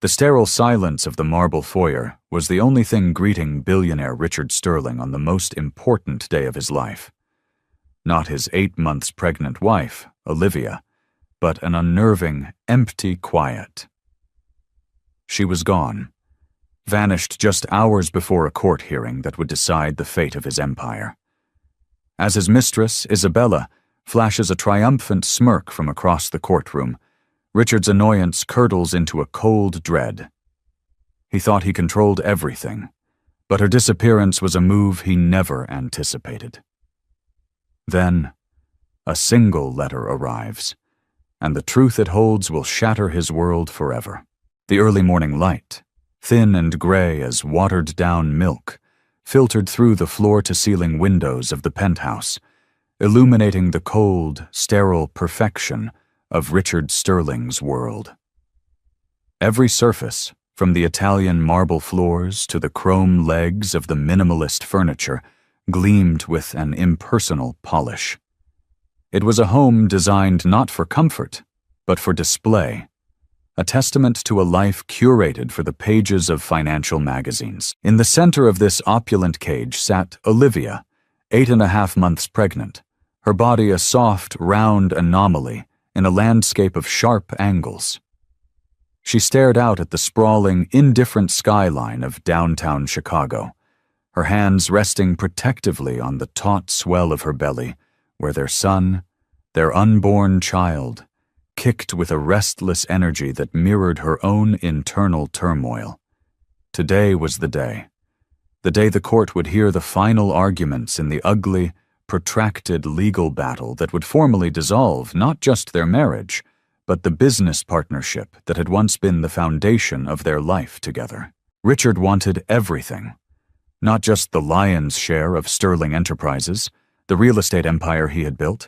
The sterile silence of the marble foyer was the only thing greeting billionaire Richard Sterling on the most important day of his life. Not his 8 months pregnant wife, Olivia, but an unnerving, empty quiet. She was gone, vanished just hours before a court hearing that would decide the fate of his empire. As his mistress, Isabella, flashes a triumphant smirk from across the courtroom, Richard's annoyance curdles into a cold dread. He thought he controlled everything, but her disappearance was a move he never anticipated. Then, a single letter arrives, and the truth it holds will shatter his world forever. The early morning light, thin and gray as watered-down milk, filtered through the floor-to-ceiling windows of the penthouse, illuminating the cold, sterile perfection of Richard Sterling's world. Every surface, from the Italian marble floors to the chrome legs of the minimalist furniture, gleamed with an impersonal polish. It was a home designed not for comfort, but for display, a testament to a life curated for the pages of financial magazines. In the center of this opulent cage sat Olivia, 8.5 months pregnant, her body a soft, round anomaly in a landscape of sharp angles. She stared out at the sprawling, indifferent skyline of downtown Chicago, her hands resting protectively on the taut swell of her belly, where their son, their unborn child, kicked with a restless energy that mirrored her own internal turmoil. Today was the day the court would hear the final arguments in the ugly, protracted legal battle that would formally dissolve not just their marriage, but the business partnership that had once been the foundation of their life together. Richard wanted everything, not just the lion's share of Sterling Enterprises, the real estate empire he had built,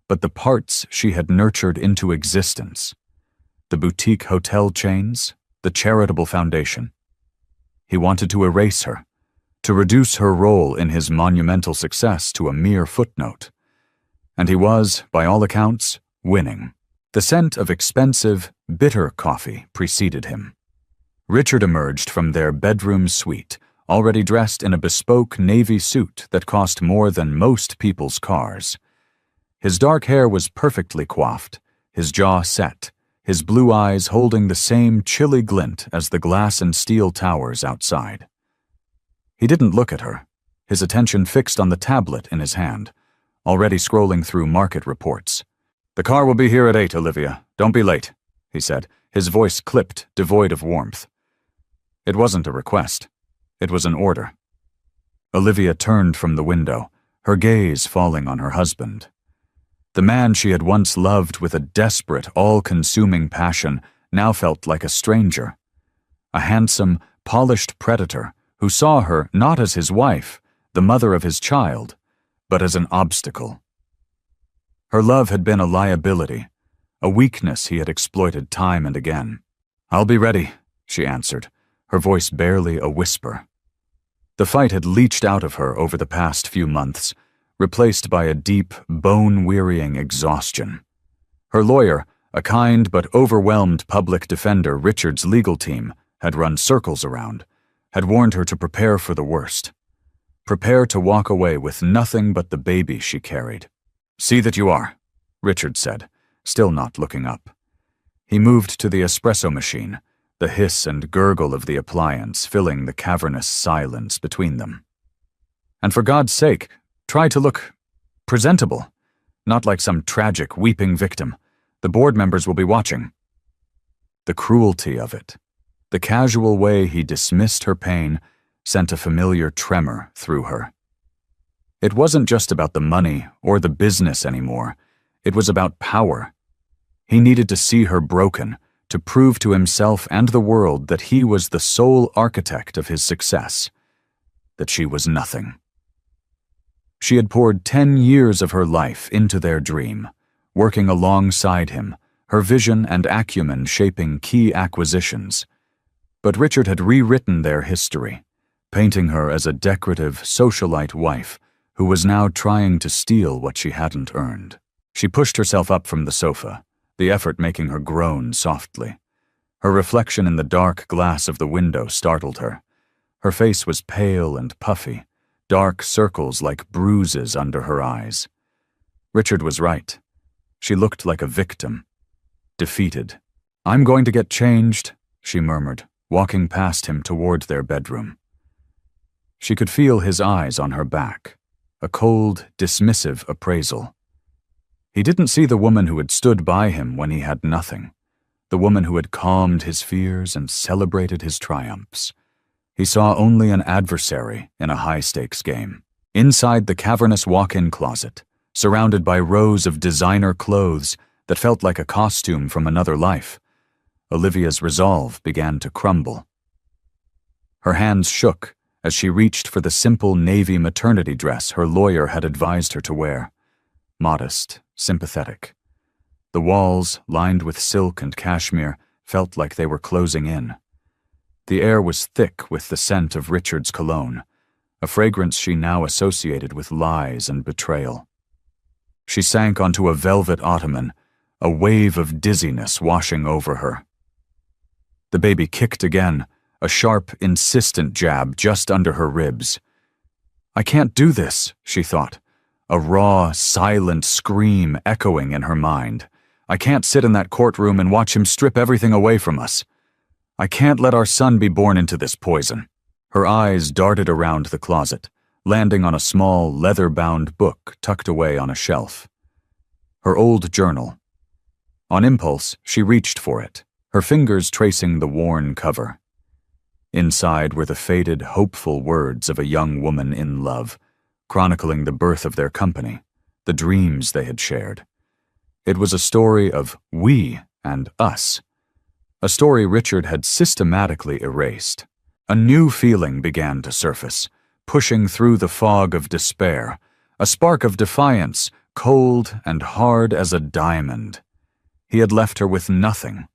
but the parts she had nurtured into existence, the boutique hotel chains, the charitable foundation. He wanted to erase her, to reduce her role in his monumental success to a mere footnote. And he was, by all accounts, winning. The scent of expensive, bitter coffee preceded him. Richard emerged from their bedroom suite, already dressed in a bespoke navy suit that cost more than most people's cars. His dark hair was perfectly coiffed, his jaw set, his blue eyes holding the same chilly glint as the glass and steel towers outside. He didn't look at her, his attention fixed on the tablet in his hand, already scrolling through market reports. "The car will be here at 8, Olivia. Don't be late," he said, his voice clipped, devoid of warmth. It wasn't a request. It was an order. Olivia turned from the window, her gaze falling on her husband. The man she had once loved with a desperate, all-consuming passion now felt like a stranger. A handsome, polished predator who saw her not as his wife, the mother of his child, but as an obstacle. Her love had been a liability, a weakness he had exploited time and again. "I'll be ready," she answered, her voice barely a whisper. The fight had leached out of her over the past few months, replaced by a deep, bone-wearying exhaustion. Her lawyer, a kind but overwhelmed public defender Richard's legal team had run circles around, had warned her to prepare for the worst. Prepare to walk away with nothing but the baby she carried. "See that you are," Richard said, still not looking up. He moved to the espresso machine, the hiss and gurgle of the appliance filling the cavernous silence between them. "And for God's sake, try to look presentable, not like some tragic, weeping victim. The board members will be watching." The cruelty of it, the casual way he dismissed her pain, sent a familiar tremor through her. It wasn't just about the money or the business anymore. It was about power. He needed to see her broken, to prove to himself and the world that he was the sole architect of his success, that she was nothing. She had poured 10 years of her life into their dream, working alongside him, her vision and acumen shaping key acquisitions. But Richard had rewritten their history, painting her as a decorative socialite wife who was now trying to steal what she hadn't earned. She pushed herself up from the sofa, the effort making her groan softly. Her reflection in the dark glass of the window startled her. Her face was pale and puffy, dark circles like bruises under her eyes. Richard was right. She looked like a victim, defeated. "I'm going to get changed," she murmured, walking past him toward their bedroom. She could feel his eyes on her back, a cold, dismissive appraisal. He didn't see the woman who had stood by him when he had nothing, the woman who had calmed his fears and celebrated his triumphs. He saw only an adversary in a high-stakes game. Inside the cavernous walk-in closet, surrounded by rows of designer clothes that felt like a costume from another life, Olivia's resolve began to crumble. Her hands shook as she reached for the simple navy maternity dress her lawyer had advised her to wear. Modest, sympathetic. The walls, lined with silk and cashmere, felt like they were closing in. The air was thick with the scent of Richard's cologne, a fragrance she now associated with lies and betrayal. She sank onto a velvet ottoman, a wave of dizziness washing over her. The baby kicked again, a sharp, insistent jab just under her ribs. "I can't do this," she thought, a raw, silent scream echoing in her mind. "I can't sit in that courtroom and watch him strip everything away from us. I can't let our son be born into this poison." Her eyes darted around the closet, landing on a small, leather-bound book tucked away on a shelf. Her old journal. On impulse, she reached for it, her fingers tracing the worn cover. Inside were the faded, hopeful words of a young woman in love, chronicling the birth of their company, the dreams they had shared. It was a story of we and us, a story Richard had systematically erased. A new feeling began to surface, pushing through the fog of despair, a spark of defiance, cold and hard as a diamond. He had left her with nothing.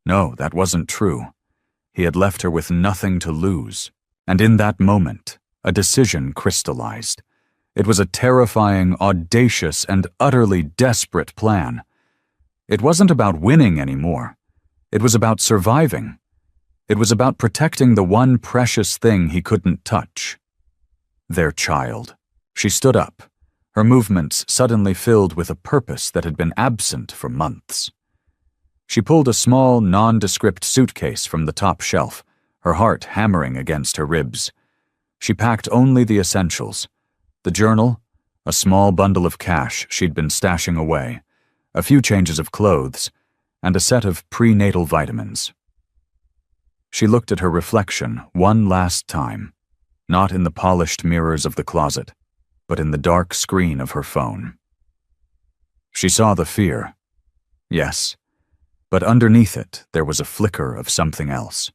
No, that wasn't true. He had left her with nothing to lose, and in that moment, a decision crystallized. It was a terrifying, audacious, and utterly desperate plan. It wasn't about winning anymore. It was about surviving. It was about protecting the one precious thing he couldn't touch. Their child. She stood up, her movements suddenly filled with a purpose that had been absent for months. She pulled a small, nondescript suitcase from the top shelf, her heart hammering against her ribs. She packed only the essentials: the journal, a small bundle of cash she'd been stashing away, a few changes of clothes, and a set of prenatal vitamins. She looked at her reflection one last time, not in the polished mirrors of the closet, but in the dark screen of her phone. She saw the fear. Yes. But underneath it, there was a flicker of something else.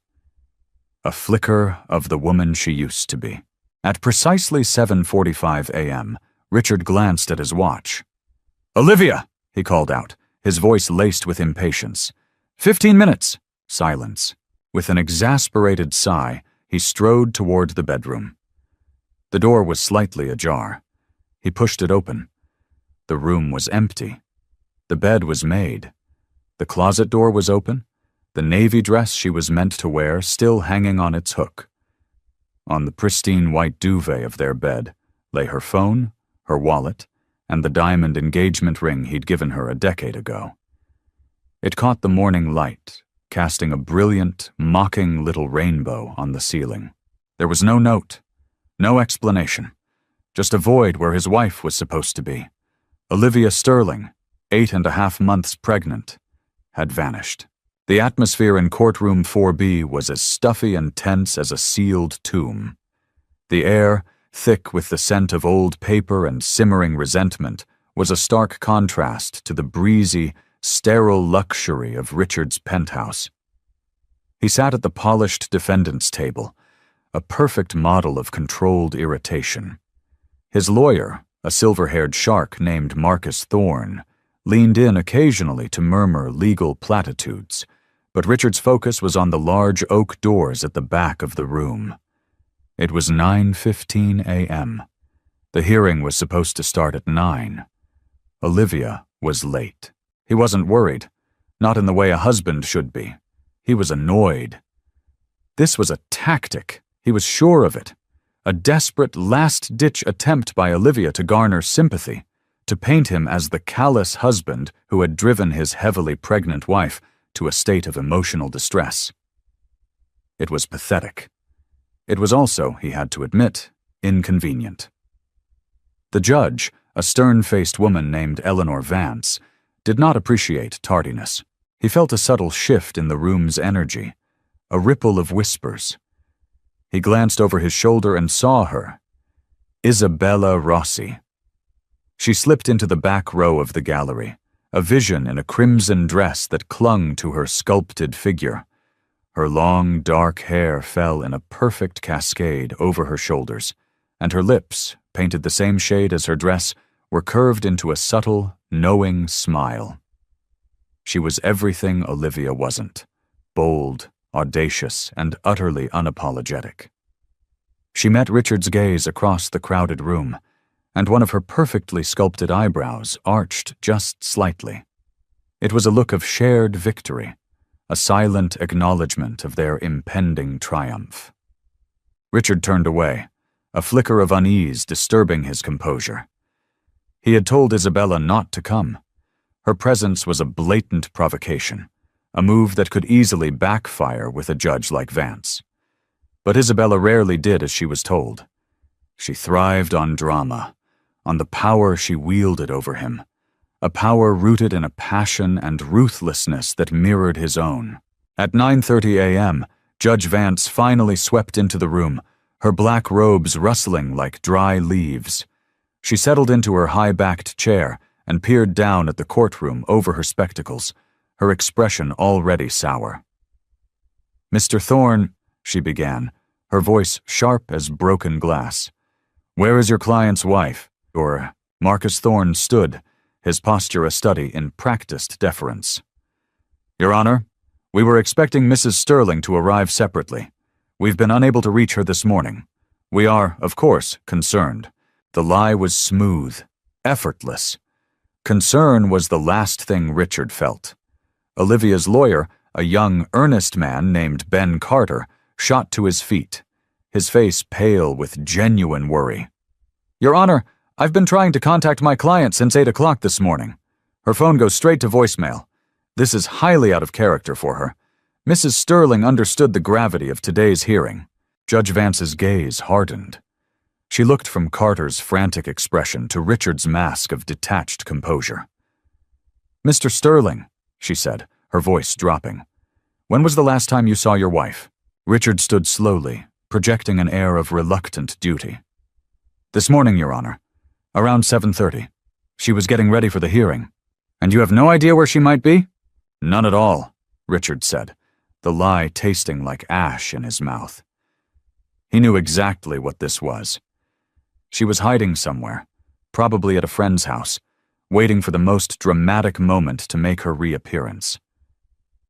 A flicker of the woman she used to be. At precisely 7:45 a.m., Richard glanced at his watch. "Olivia!" he called out, his voice laced with impatience. 15 minutes! Silence. With an exasperated sigh, he strode toward the bedroom. The door was slightly ajar. He pushed it open. The room was empty. The bed was made. The closet door was open, the navy dress she was meant to wear still hanging on its hook. On the pristine white duvet of their bed lay her phone, her wallet, and the diamond engagement ring he'd given her a decade ago. It caught the morning light, casting a brilliant, mocking little rainbow on the ceiling. There was no note, no explanation, just a void where his wife was supposed to be. Olivia Sterling, 8.5 months pregnant, had vanished. The atmosphere in courtroom 4B was as stuffy and tense as a sealed tomb. The air, thick with the scent of old paper and simmering resentment, was a stark contrast to the breezy, sterile luxury of Richard's penthouse. He sat at the polished defendant's table, a perfect model of controlled irritation. His lawyer, a silver-haired shark named Marcus Thorne, leaned in occasionally to murmur legal platitudes, but Richard's focus was on the large oak doors at the back of the room. It was 9:15 a.m. The hearing was supposed to start at 9. Olivia was late. He wasn't worried, not in the way a husband should be. He was annoyed. This was a tactic. He was sure of it. A desperate, last-ditch attempt by Olivia to garner sympathy, to paint him as the callous husband who had driven his heavily pregnant wife to a state of emotional distress. It was pathetic. It was also, he had to admit, inconvenient. The judge, a stern-faced woman named Eleanor Vance, did not appreciate tardiness. He felt a subtle shift in the room's energy, a ripple of whispers. He glanced over his shoulder and saw her, Isabella Rossi. She slipped into the back row of the gallery, a vision in a crimson dress that clung to her sculpted figure. Her long, dark hair fell in a perfect cascade over her shoulders, and her lips, painted the same shade as her dress, were curved into a subtle, knowing smile. She was everything Olivia wasn't: bold, audacious, and utterly unapologetic. She met Richard's gaze across the crowded room, and one of her perfectly sculpted eyebrows arched just slightly. It was a look of shared victory, a silent acknowledgement of their impending triumph. Richard turned away, a flicker of unease disturbing his composure. He had told Isabella not to come. Her presence was a blatant provocation, a move that could easily backfire with a judge like Vance. But Isabella rarely did as she was told. She thrived on drama, on the power she wielded over him, a power rooted in a passion and ruthlessness that mirrored his own. At 9:30 a.m., Judge Vance finally swept into the room, her black robes rustling like dry leaves. She settled into her high-backed chair and peered down at the courtroom over her spectacles, her expression already sour. "Mr. Thorne," she began, her voice sharp as broken glass. "Where is your client's wife?" Marcus Thorne stood, his posture a study in practiced deference. "Your Honor, we were expecting Mrs. Sterling to arrive separately. We've been unable to reach her this morning. We are, of course, concerned." The lie was smooth, effortless. Concern was the last thing Richard felt. Olivia's lawyer, a young, earnest man named Ben Carter, shot to his feet, his face pale with genuine worry. "Your Honor, I've been trying to contact my client since 8 o'clock this morning. Her phone goes straight to voicemail. This is highly out of character for her. Mrs. Sterling understood the gravity of today's hearing." Judge Vance's gaze hardened. She looked from Carter's frantic expression to Richard's mask of detached composure. "Mr. Sterling," she said, her voice dropping, "when was the last time you saw your wife?" Richard stood slowly, projecting an air of reluctant duty. "This morning, Your Honor. Around 7:30. She was getting ready for the hearing." "And you have no idea where she might be?" "None at all," Richard said, the lie tasting like ash in his mouth. He knew exactly what this was. She was hiding somewhere, probably at a friend's house, waiting for the most dramatic moment to make her reappearance.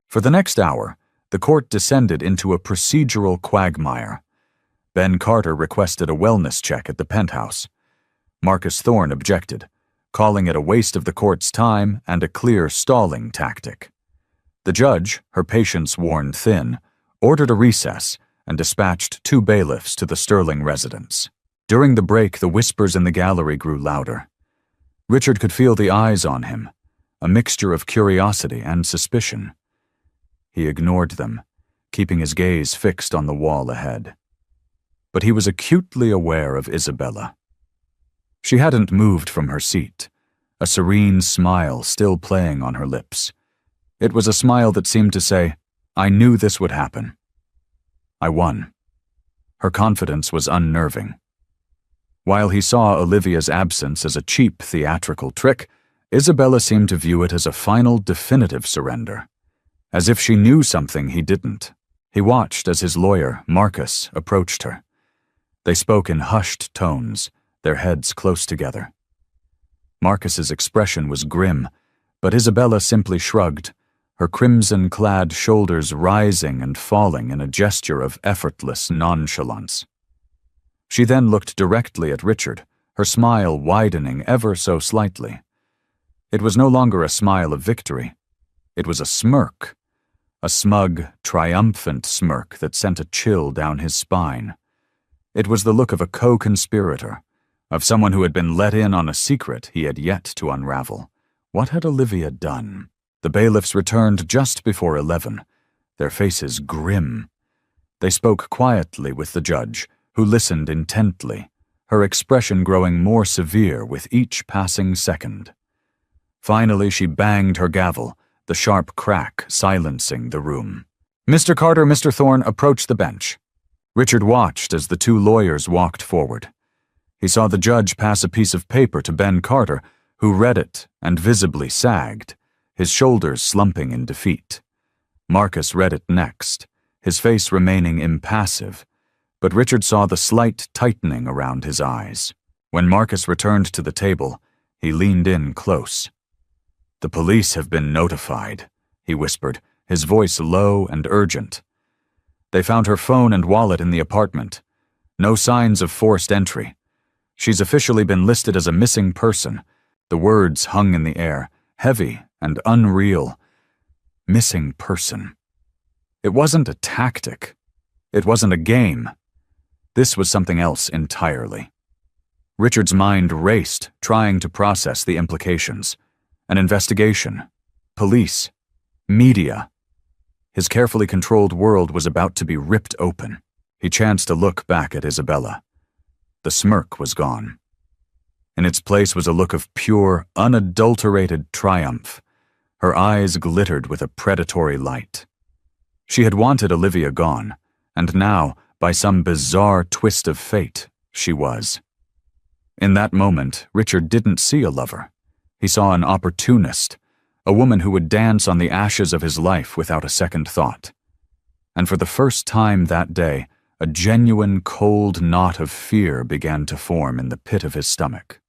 For the next hour, the court descended into a procedural quagmire. Ben Carter requested a wellness check at the penthouse. Marcus Thorne objected, calling it a waste of the court's time and a clear stalling tactic. The judge, her patience worn thin, ordered a recess and dispatched 2 bailiffs to the Sterling residence. During the break, the whispers in the gallery grew louder. Richard could feel the eyes on him, a mixture of curiosity and suspicion. He ignored them, keeping his gaze fixed on the wall ahead. But he was acutely aware of Isabella. She hadn't moved from her seat, a serene smile still playing on her lips. It was a smile that seemed to say, "I knew this would happen. I won." Her confidence was unnerving. While he saw Olivia's absence as a cheap theatrical trick, Isabella seemed to view it as a final, definitive surrender, as if she knew something he didn't. He watched as his lawyer, Marcus, approached her. They spoke in hushed tones, their heads close together. Marcus's expression was grim, but Isabella simply shrugged, her crimson-clad shoulders rising and falling in a gesture of effortless nonchalance. She then looked directly at Richard, her smile widening ever so slightly. It was no longer a smile of victory. It was a smirk, a smug, triumphant smirk that sent a chill down his spine. It was the look of a co-conspirator, of someone who had been let in on a secret he had yet to unravel. What had Olivia done? The bailiffs returned just before 11, their faces grim. They spoke quietly with the judge, who listened intently, her expression growing more severe with each passing second. Finally, she banged her gavel, the sharp crack silencing the room. Mr. Carter, Mr. Thorne approached the bench. Richard watched as the two lawyers walked forward. He saw the judge pass a piece of paper to Ben Carter, who read it and visibly sagged, his shoulders slumping in defeat. Marcus read it next, his face remaining impassive, but Richard saw the slight tightening around his eyes. When Marcus returned to the table, he leaned in close. "The police have been notified," he whispered, his voice low and urgent. "They found her phone and wallet in the apartment. No signs of forced entry. She's officially been listed as a missing person." The words hung in the air, heavy and unreal. Missing person. It wasn't a tactic. It wasn't a game. This was something else entirely. Richard's mind raced, trying to process the implications. An investigation. Police. Media. His carefully controlled world was about to be ripped open. He chanced to look back at Isabella. The smirk was gone. In its place was a look of pure, unadulterated triumph. Her eyes glittered with a predatory light. She had wanted Olivia gone, and now, by some bizarre twist of fate, she was. In that moment, Richard didn't see a lover. He saw an opportunist, a woman who would dance on the ashes of his life without a second thought. And for the first time that day, a genuine cold knot of fear began to form in the pit of his stomach.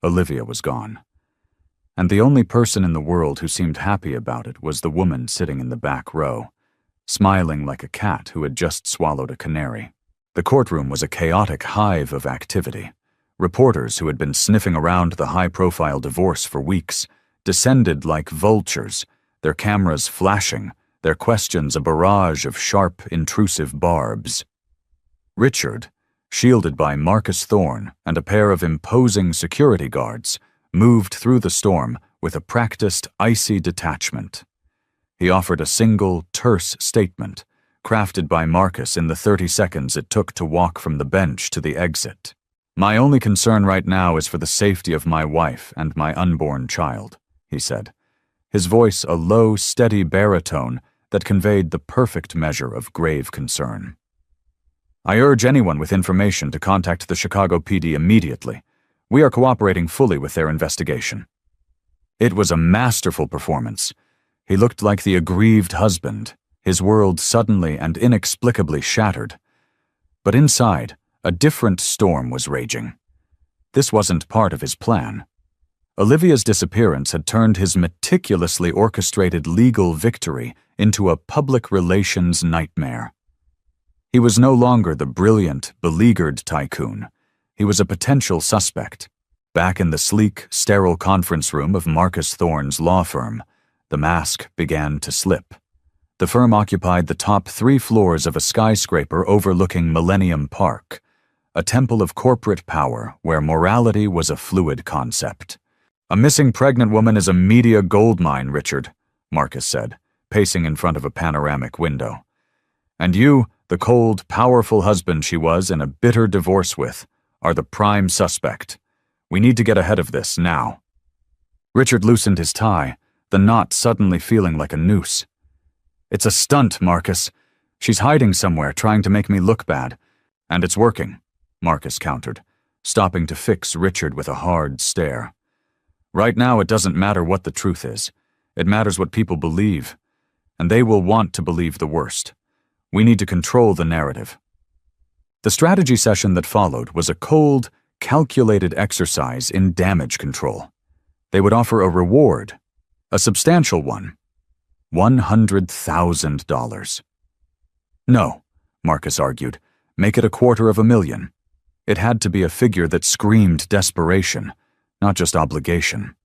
Olivia was gone. And the only person in the world who seemed happy about it was the woman sitting in the back row, smiling like a cat who had just swallowed a canary. The courtroom was a chaotic hive of activity. Reporters who had been sniffing around the high-profile divorce for weeks descended like vultures, their cameras flashing, their questions a barrage of sharp, intrusive barbs. Richard, shielded by Marcus Thorne and a pair of imposing security guards, moved through the storm with a practiced, icy detachment. He offered a single, terse statement, crafted by Marcus in the 30 seconds it took to walk from the bench to the exit. "My only concern right now is for the safety of my wife and my unborn child," he said, his voice a low, steady baritone that conveyed the perfect measure of grave concern. "I urge anyone with information to contact the Chicago PD immediately. We are cooperating fully with their investigation." It was a masterful performance. He looked like the aggrieved husband, his world suddenly and inexplicably shattered. But inside, a different storm was raging. This wasn't part of his plan. Olivia's disappearance had turned his meticulously orchestrated legal victory into a public relations nightmare. He was no longer the brilliant, beleaguered tycoon. He was a potential suspect. Back in the sleek, sterile conference room of Marcus Thorne's law firm, the mask began to slip. The firm occupied the top 3 floors of a skyscraper overlooking Millennium Park, a temple of corporate power where morality was a fluid concept. "A missing pregnant woman is a media goldmine, Richard," Marcus said, pacing in front of a panoramic window. "And you, the cold, powerful husband she was in a bitter divorce with, are the prime suspect. We need to get ahead of this now." Richard loosened his tie, the knot suddenly feeling like a noose. "It's a stunt, Marcus. She's hiding somewhere, trying to make me look bad. And it's working," Marcus countered, stopping to fix Richard with a hard stare. "Right now it doesn't matter what the truth is. It matters what people believe. And they will want to believe the worst. We need to control the narrative." The strategy session that followed was a cold, calculated exercise in damage control. They would offer a reward, a substantial one, $100,000. "No," Marcus argued, "make it $250,000. It had to be a figure that screamed desperation, not just obligation.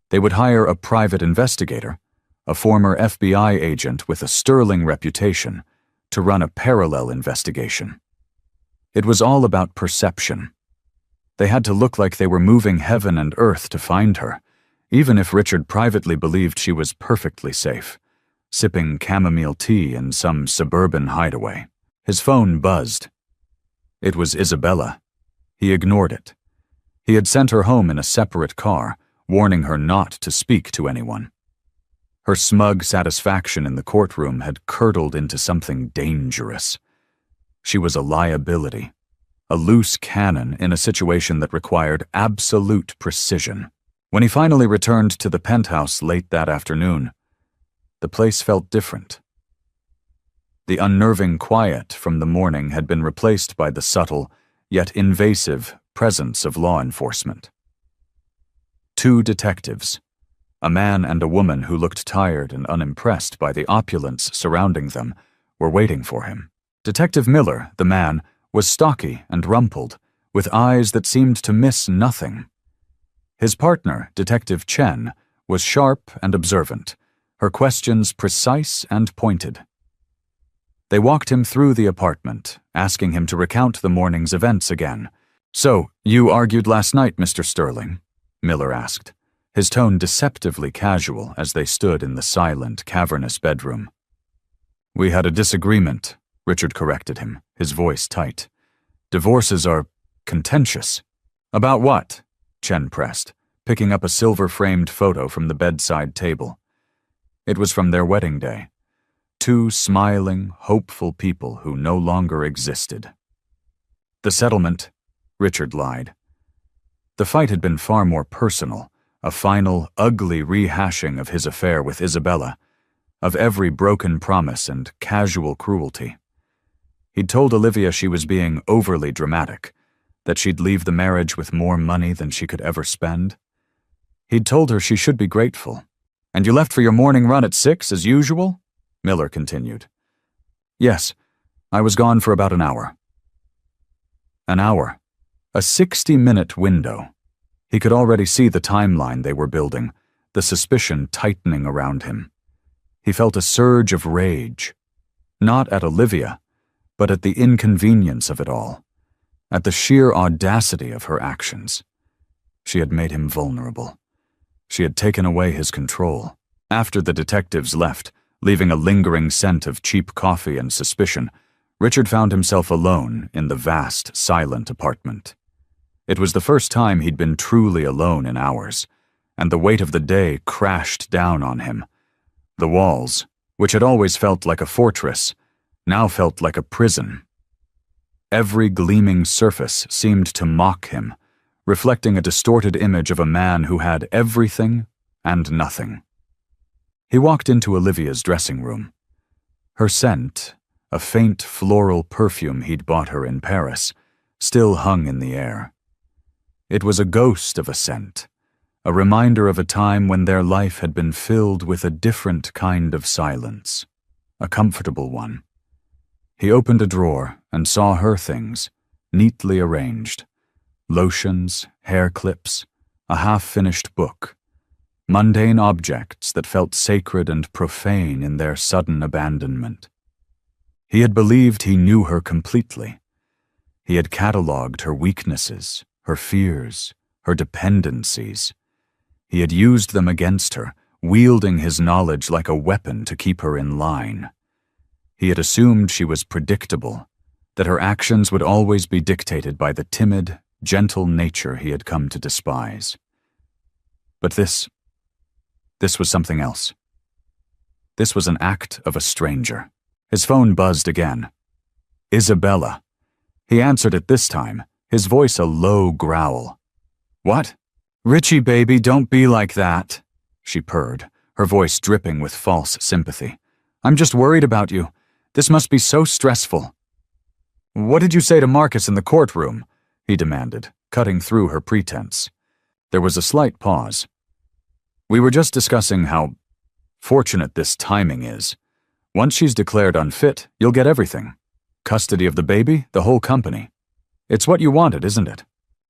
They would hire a private investigator, a former FBI agent with a sterling reputation, to run a parallel investigation. It was all about perception. They had to look like they were moving heaven and earth to find her, even if Richard privately believed she was perfectly safe, sipping chamomile tea in some suburban hideaway. His phone buzzed. It was Isabella. He ignored it. He had sent her home in a separate car, warning her not to speak to anyone. Her smug satisfaction in the courtroom had curdled into something dangerous. She was a liability, a loose cannon in a situation that required absolute precision. When he finally returned to the penthouse late that afternoon, the place felt different. The unnerving quiet from the morning had been replaced by the subtle, yet invasive, presence of law enforcement. Two detectives, a man and a woman who looked tired and unimpressed by the opulence surrounding them, were waiting for him. Detective Miller, the man, was stocky and rumpled, with eyes that seemed to miss nothing. His partner, Detective Chen, was sharp and observant, her questions precise and pointed. They walked him through the apartment, asking him to recount the morning's events again. "So, you argued last night, Mr. Sterling?" Miller asked, his tone deceptively casual as they stood in the silent, cavernous bedroom. "We had a disagreement," Richard corrected him, his voice tight. "Divorces are contentious." "About what?" Chen pressed, picking up a silver-framed photo from the bedside table. It was from their wedding day. Two smiling, hopeful people who no longer existed. "The settlement," Richard lied. The fight had been far more personal, a final, ugly rehashing of his affair with Isabella, of every broken promise and casual cruelty. He'd told Olivia she was being overly dramatic, that she'd leave the marriage with more money than she could ever spend. He'd told her she should be grateful. "And you left for your morning run at 6, as usual?" Miller continued. "Yes, I was gone for about an hour." An hour. A 60-minute window. He could already see the timeline they were building, the suspicion tightening around him. He felt a surge of rage. Not at Olivia, but at the inconvenience of it all, at the sheer audacity of her actions. She had made him vulnerable. She had taken away his control. After the detectives left, leaving a lingering scent of cheap coffee and suspicion, Richard found himself alone in the vast, silent apartment. It was the first time he'd been truly alone in hours, and the weight of the day crashed down on him. The walls, which had always felt like a fortress, now felt like a prison. Every gleaming surface seemed to mock him, reflecting a distorted image of a man who had everything and nothing. He walked into Olivia's dressing room. Her scent, a faint floral perfume he'd bought her in Paris, still hung in the air. It was a ghost of a scent, a reminder of a time when their life had been filled with a different kind of silence, a comfortable one. He opened a drawer and saw her things, neatly arranged. Lotions, hair clips, a half-finished book. Mundane objects that felt sacred and profane in their sudden abandonment. He had believed he knew her completely. He had catalogued her weaknesses, her fears, her dependencies. He had used them against her, wielding his knowledge like a weapon to keep her in line. He had assumed she was predictable, that her actions would always be dictated by the timid, gentle nature he had come to despise. But this was something else. This was an act of a stranger. His phone buzzed again. Isabella. He answered it this time, his voice a low growl. "What?" "Richie, baby, don't be like that," she purred, her voice dripping with false sympathy. "I'm just worried about you. This must be so stressful." "What did you say to Marcus in the courtroom?" he demanded, cutting through her pretense. There was a slight pause. "We were just discussing how fortunate this timing is. Once she's declared unfit, you'll get everything. Custody of the baby, the whole company. It's what you wanted, isn't it?"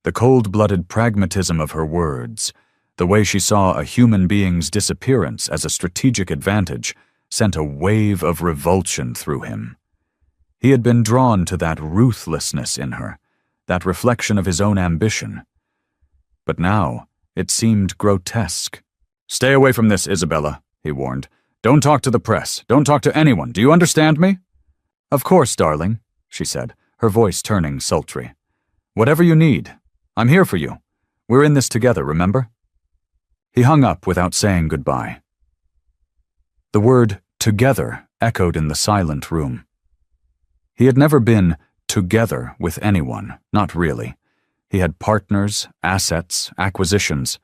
The cold-blooded pragmatism of her words, The way she saw a human being's disappearance as a strategic advantage sent a wave of revulsion through him. He had been drawn to that ruthlessness in her, that reflection of his own ambition. But now it seemed grotesque. "Stay away from this, Isabella," he warned. "Don't talk to the press. Don't talk to anyone. Do you understand me?" "Of course, darling," she said, her voice turning sultry. "Whatever you need. I'm here for you. We're in this together, remember?" He hung up without saying goodbye. The word "together" echoed in the silent room. He had never been together with anyone, not really. He had partners, assets, acquisitions.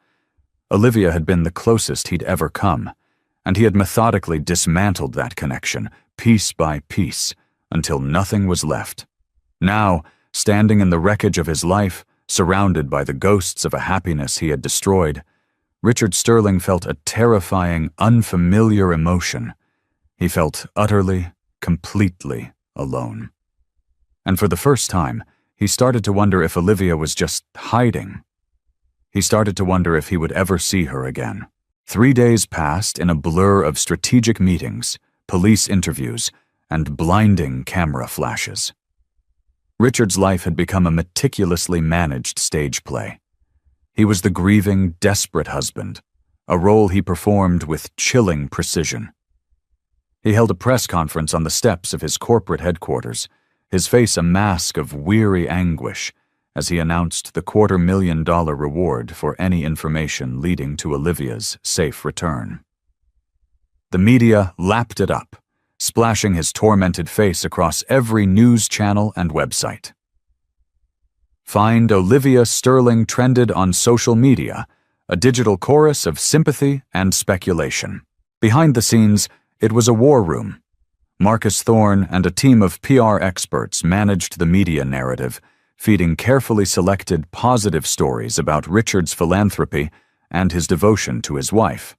Olivia had been the closest he'd ever come, and he had methodically dismantled that connection, piece by piece, until nothing was left. Now, standing in the wreckage of his life, surrounded by the ghosts of a happiness he had destroyed, Richard Sterling felt a terrifying, unfamiliar emotion. He felt utterly, completely alone. And for the first time, he started to wonder if Olivia was just hiding. He started to wonder if he would ever see her again. 3 days passed in a blur of strategic meetings, police interviews, and blinding camera flashes. Richard's life had become a meticulously managed stage play. He was the grieving, desperate husband, a role he performed with chilling precision. He held a press conference on the steps of his corporate headquarters, his face a mask of weary anguish, as he announced the $250,000 reward for any information leading to Olivia's safe return. The media lapped it up, splashing his tormented face across every news channel and website. "Find Olivia Sterling" trended on social media, a digital chorus of sympathy and speculation. Behind the scenes, it was a war room. Marcus Thorne and a team of PR experts managed the media narrative, feeding carefully selected positive stories about Richard's philanthropy and his devotion to his wife.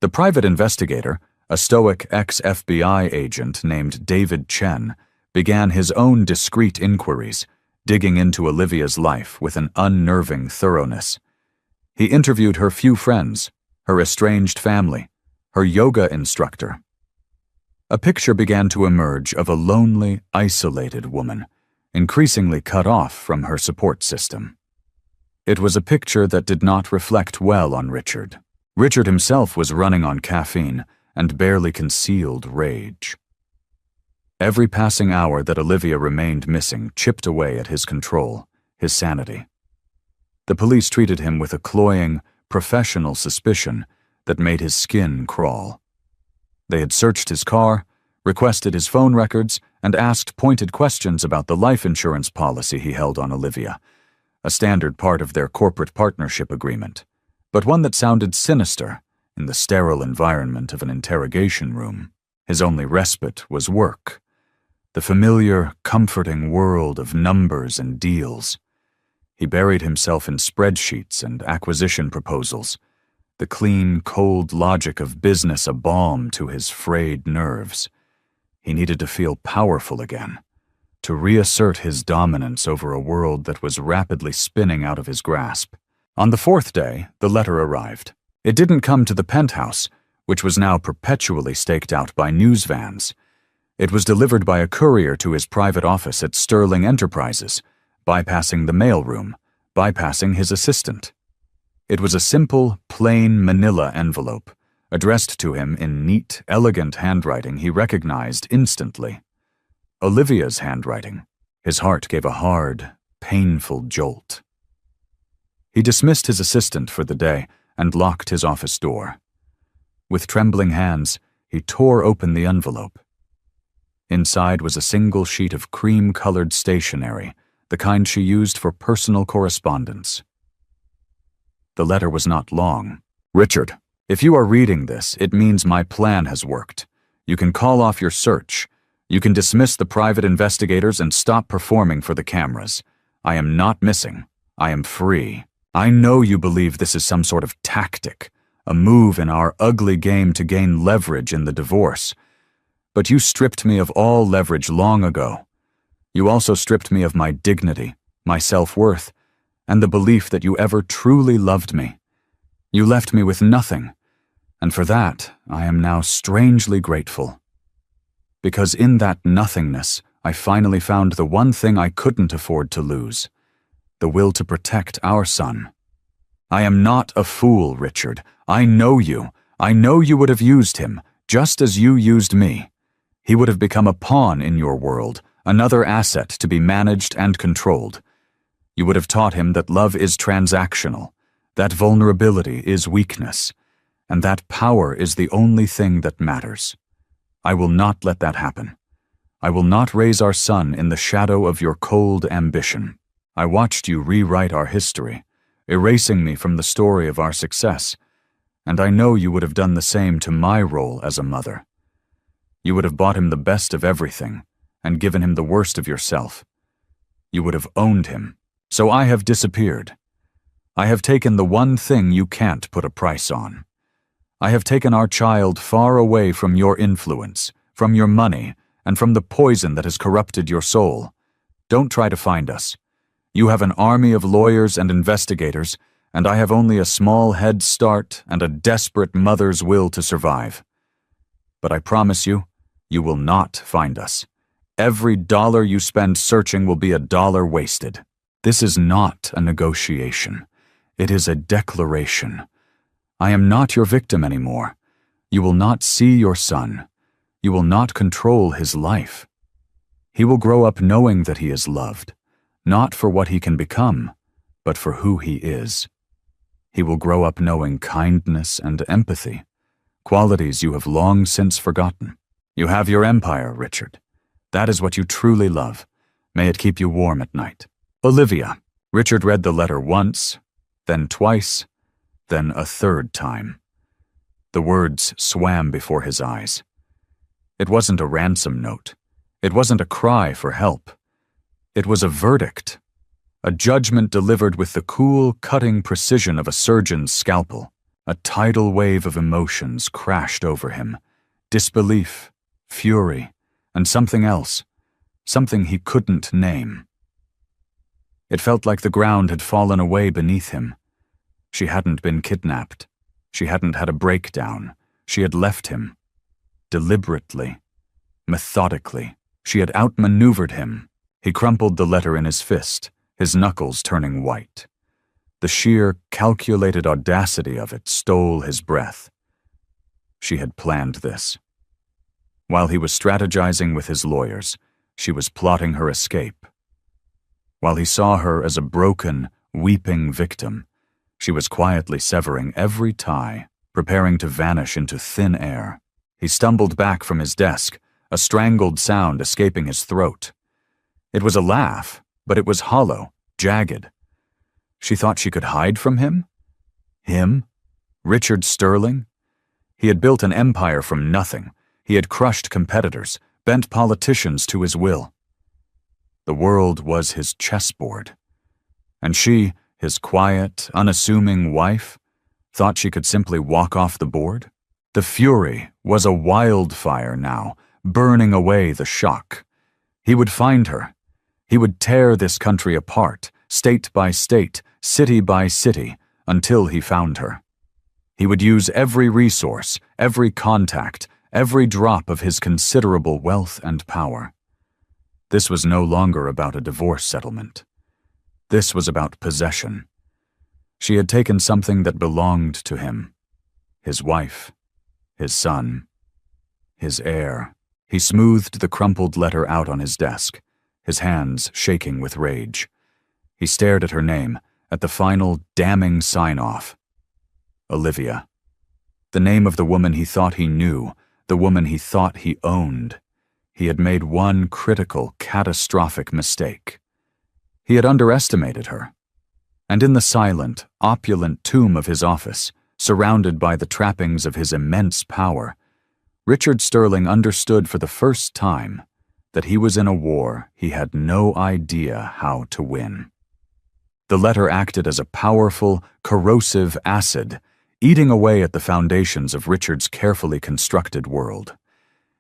The private investigator, a stoic ex-FBI agent named David Chen, began his own discreet inquiries, digging into Olivia's life with an unnerving thoroughness. He interviewed her few friends, her estranged family, her yoga instructor. A picture began to emerge of a lonely, isolated woman, increasingly cut off from her support system. It was a picture that did not reflect well on Richard. Richard himself was running on caffeine and barely concealed rage. Every passing hour that Olivia remained missing chipped away at his control, his sanity. The police treated him with a cloying, professional suspicion that made his skin crawl. They had searched his car, requested his phone records, and asked pointed questions about the life insurance policy he held on Olivia, a standard part of their corporate partnership agreement, but one that sounded sinister in the sterile environment of an interrogation room. His only respite was work, the familiar, comforting world of numbers and deals. He buried himself in spreadsheets and acquisition proposals, the clean, cold logic of business a balm to his frayed nerves. He needed to feel powerful again, to reassert his dominance over a world that was rapidly spinning out of his grasp. On the 4th day, the letter arrived. It didn't come to the penthouse, which was now perpetually staked out by news vans. It was delivered by a courier to his private office at Sterling Enterprises, bypassing the mailroom, bypassing his assistant. It was a simple, plain manila envelope, addressed to him in neat, elegant handwriting he recognized instantly. Olivia's handwriting. His heart gave a hard, painful jolt. He dismissed his assistant for the day and locked his office door. With trembling hands, he tore open the envelope. Inside was a single sheet of cream-colored stationery, the kind she used for personal correspondence. The letter was not long. "Richard, if you are reading this, it means my plan has worked. You can call off your search. You can dismiss the private investigators and stop performing for the cameras. I am not missing. I am free. I know you believe this is some sort of tactic, a move in our ugly game to gain leverage in the divorce. But you stripped me of all leverage long ago. You also stripped me of my dignity, my self-worth, and the belief that you ever truly loved me. You left me with nothing, and for that I am now strangely grateful. Because in that nothingness, I finally found the one thing I couldn't afford to lose, the will to protect our son. I am not a fool, Richard. I know you. I know you would have used him, just as you used me. He would have become a pawn in your world, another asset to be managed and controlled. You would have taught him that love is transactional, that vulnerability is weakness, and that power is the only thing that matters. I will not let that happen. I will not raise our son in the shadow of your cold ambition. I watched you rewrite our history, erasing me from the story of our success, and I know you would have done the same to my role as a mother. You would have bought him the best of everything and given him the worst of yourself. You would have owned him, so I have disappeared. I have taken the one thing you can't put a price on. I have taken our child far away from your influence, from your money, and from the poison that has corrupted your soul. Don't try to find us. You have an army of lawyers and investigators, and I have only a small head start and a desperate mother's will to survive. But I promise you, you will not find us. Every dollar you spend searching will be a dollar wasted. This is not a negotiation. It is a declaration. I am not your victim anymore. You will not see your son. You will not control his life. He will grow up knowing that he is loved, not for what he can become, but for who he is. He will grow up knowing kindness and empathy, qualities you have long since forgotten. You have your empire, Richard. That is what you truly love. May it keep you warm at night. Olivia. Richard read the letter once, then twice, then a third time. The words swam before his eyes. It wasn't a ransom note. It wasn't a cry for help. It was a verdict. A judgment delivered with the cool, cutting precision of a surgeon's scalpel. A tidal wave of emotions crashed over him. Disbelief, fury, and something else. Something he couldn't name. It felt like the ground had fallen away beneath him. She hadn't been kidnapped. She hadn't had a breakdown. She had left him. Deliberately, methodically, she had outmaneuvered him. He crumpled the letter in his fist, his knuckles turning white. The sheer, calculated audacity of it stole his breath. She had planned this. While he was strategizing with his lawyers, she was plotting her escape. While he saw her as a broken, weeping victim, she was quietly severing every tie, preparing to vanish into thin air. He stumbled back from his desk, a strangled sound escaping his throat. It was a laugh, but it was hollow, jagged. She thought she could hide from him? Him? Richard Sterling? He had built an empire from nothing. He had crushed competitors, bent politicians to his will. The world was his chessboard. And she, his quiet, unassuming wife, thought she could simply walk off the board? The fury was a wildfire now, burning away the shock. He would find her. He would tear this country apart, state by state, city by city, until he found her. He would use every resource, every contact, every drop of his considerable wealth and power. This was no longer about a divorce settlement. This was about possession. She had taken something that belonged to him. His wife, his son, his heir. He smoothed the crumpled letter out on his desk, his hands shaking with rage. He stared at her name, at the final, damning sign-off. Olivia. The name of the woman he thought he knew, the woman he thought he owned. He had made one critical, catastrophic mistake. He had underestimated her. And in the silent, opulent tomb of his office, surrounded by the trappings of his immense power, Richard Sterling understood for the first time that he was in a war he had no idea how to win. The letter acted as a powerful, corrosive acid, eating away at the foundations of Richard's carefully constructed world.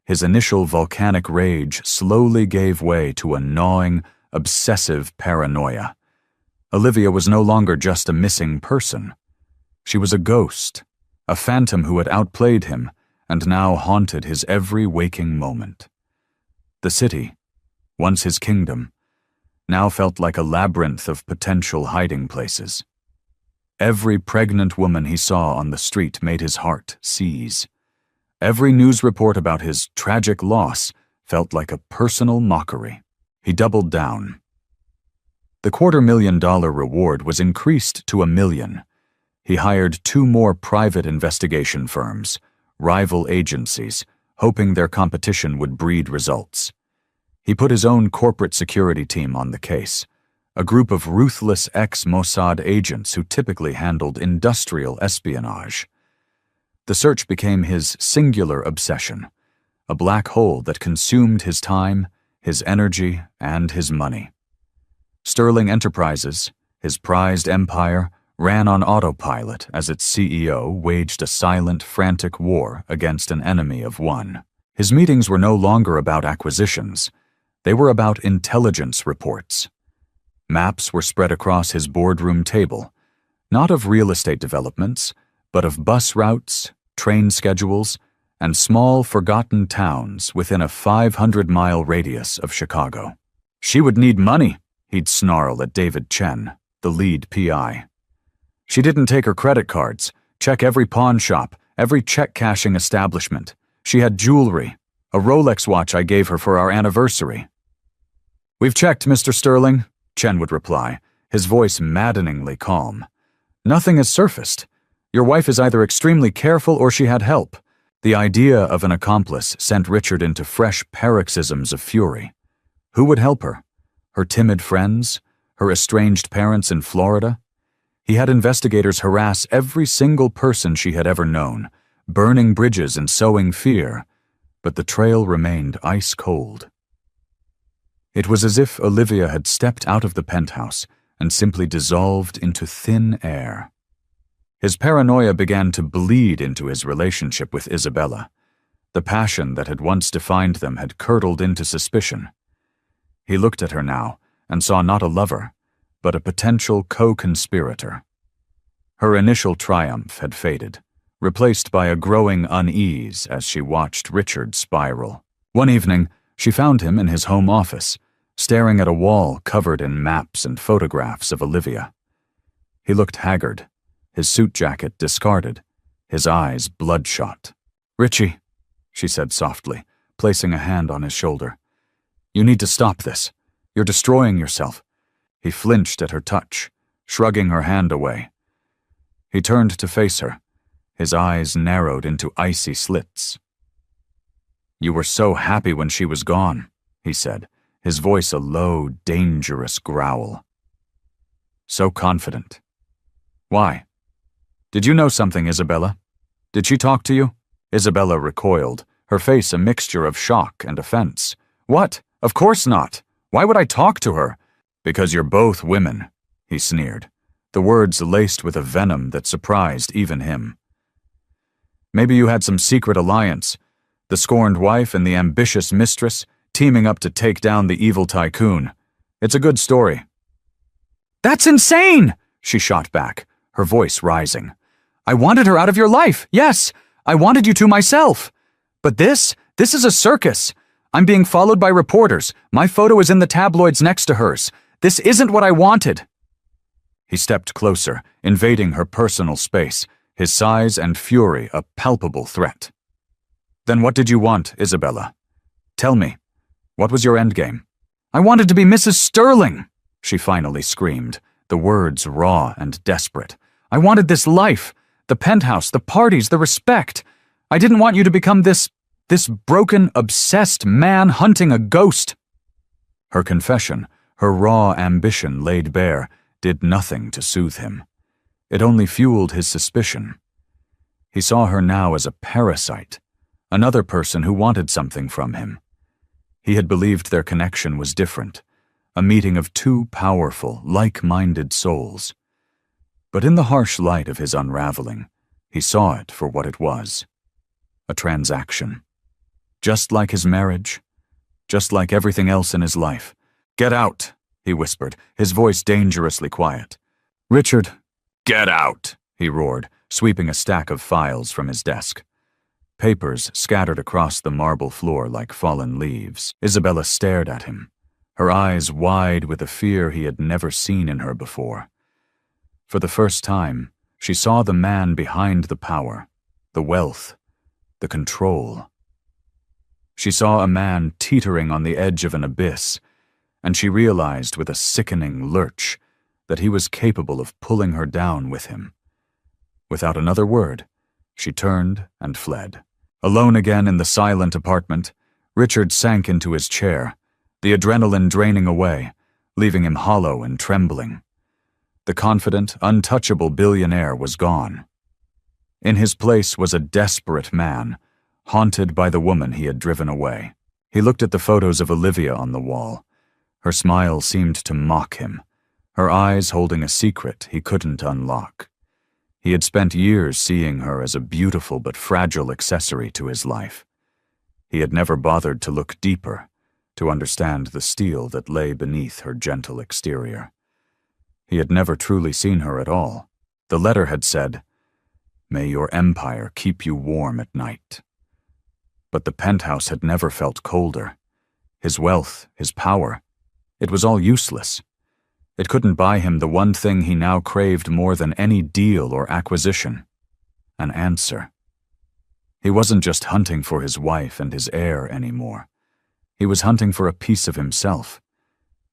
His initial volcanic rage slowly gave way to a gnawing, obsessive paranoia. Olivia was no longer just a missing person. She was a ghost, a phantom who had outplayed him and now haunted his every waking moment. The city, once his kingdom, now felt like a labyrinth of potential hiding places. Every pregnant woman he saw on the street made his heart seize. Every news report about his tragic loss felt like a personal mockery. He doubled down. The $250,000 reward was increased to $1 million. He hired 2 more private investigation firms, rival agencies, hoping their competition would breed results. He put his own corporate security team on the case, a group of ruthless ex-Mossad agents who typically handled industrial espionage. The search became his singular obsession, a black hole that consumed his time, his energy, and his money. Sterling Enterprises, his prized empire, ran on autopilot as its CEO waged a silent, frantic war against an enemy of one. His meetings were no longer about acquisitions. They were about intelligence reports. Maps were spread across his boardroom table, not of real estate developments, but of bus routes, train schedules, and small, forgotten towns within a 500-mile radius of Chicago. She would need money, he'd snarl at David Chen, the lead PI. She didn't take her credit cards, check every pawn shop, every check-cashing establishment. She had jewelry, a Rolex watch I gave her for our anniversary. "We've checked, Mr. Sterling," Chen would reply, his voice maddeningly calm. "Nothing has surfaced. Your wife is either extremely careful or she had help." The idea of an accomplice sent Richard into fresh paroxysms of fury. Who would help her? Her timid friends? Her estranged parents in Florida? He had investigators harass every single person she had ever known, burning bridges and sowing fear, but the trail remained ice cold. It was as if Olivia had stepped out of the penthouse and simply dissolved into thin air. His paranoia began to bleed into his relationship with Isabella. The passion that had once defined them had curdled into suspicion. He looked at her now and saw not a lover, but a potential co-conspirator. Her initial triumph had faded, replaced by a growing unease as she watched Richard spiral. One evening, she found him in his home office, staring at a wall covered in maps and photographs of Olivia. He looked haggard, his suit jacket discarded, his eyes bloodshot. "Richie," she said softly, placing a hand on his shoulder. "You need to stop this. You're destroying yourself." He flinched at her touch, shrugging her hand away. He turned to face her, his eyes narrowed into icy slits. "You were so happy when she was gone," he said, his voice a low, dangerous growl. "So confident. Why? Did you know something, Isabella? Did she talk to you?" Isabella recoiled, her face a mixture of shock and offense. "What? Of course not. Why would I talk to her?" "Because you're both women," he sneered, the words laced with a venom that surprised even him. "Maybe you had some secret alliance, the scorned wife and the ambitious mistress, teaming up to take down the evil tycoon. It's a good story." "That's insane!" she shot back, her voice rising. "I wanted her out of your life, yes. I wanted you to myself. But this is a circus. I'm being followed by reporters. My photo is in the tabloids next to hers. This isn't what I wanted." He stepped closer, invading her personal space, his size and fury a palpable threat. "Then what did you want, Isabella? Tell me, what was your endgame?" "I wanted to be Mrs. Sterling," she finally screamed, the words raw and desperate. "I wanted this life, the penthouse, the parties, the respect. I didn't want you to become this broken, obsessed man hunting a ghost." Her confession, her raw ambition laid bare, did nothing to soothe him. It only fueled his suspicion. He saw her now as a parasite, another person who wanted something from him. He had believed their connection was different, a meeting of two powerful, like-minded souls. But in the harsh light of his unraveling, he saw it for what it was. A transaction. Just like his marriage, just like everything else in his life. "Get out," he whispered, his voice dangerously quiet. "Richard." "Get out," he roared, sweeping a stack of files from his desk. Papers scattered across the marble floor like fallen leaves. Isabella stared at him, her eyes wide with a fear he had never seen in her before. For the first time, she saw the man behind the power, the wealth, the control. She saw a man teetering on the edge of an abyss, and she realized with a sickening lurch that he was capable of pulling her down with him. Without another word, she turned and fled. Alone again in the silent apartment, Richard sank into his chair, the adrenaline draining away, leaving him hollow and trembling. The confident, untouchable billionaire was gone. In his place was a desperate man, haunted by the woman he had driven away. He looked at the photos of Olivia on the wall. Her smile seemed to mock him, her eyes holding a secret he couldn't unlock. He had spent years seeing her as a beautiful but fragile accessory to his life. He had never bothered to look deeper, to understand the steel that lay beneath her gentle exterior. He had never truly seen her at all. The letter had said, "May your empire keep you warm at night." But the penthouse had never felt colder. His wealth, his power, it was all useless. It couldn't buy him the one thing he now craved more than any deal or acquisition: an answer. He wasn't just hunting for his wife and his heir anymore. He was hunting for a piece of himself,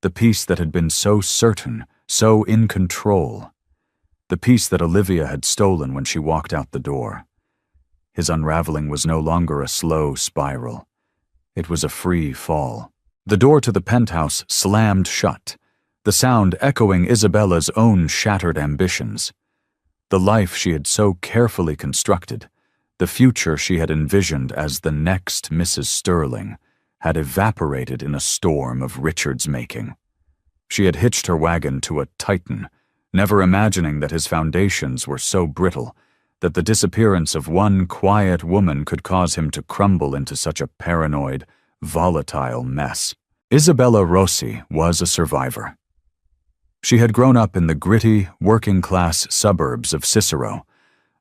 the piece that had been so certain, so in control, the piece that Olivia had stolen when she walked out the door. His unraveling was no longer a slow spiral. It was a free fall. The door to the penthouse slammed shut, the sound echoing Isabella's own shattered ambitions. The life she had so carefully constructed, the future she had envisioned as the next Mrs. Sterling, had evaporated in a storm of Richard's making. She had hitched her wagon to a titan, never imagining that his foundations were so brittle that the disappearance of one quiet woman could cause him to crumble into such a paranoid, volatile mess. Isabella Rossi was a survivor. She had grown up in the gritty, working-class suburbs of Cicero,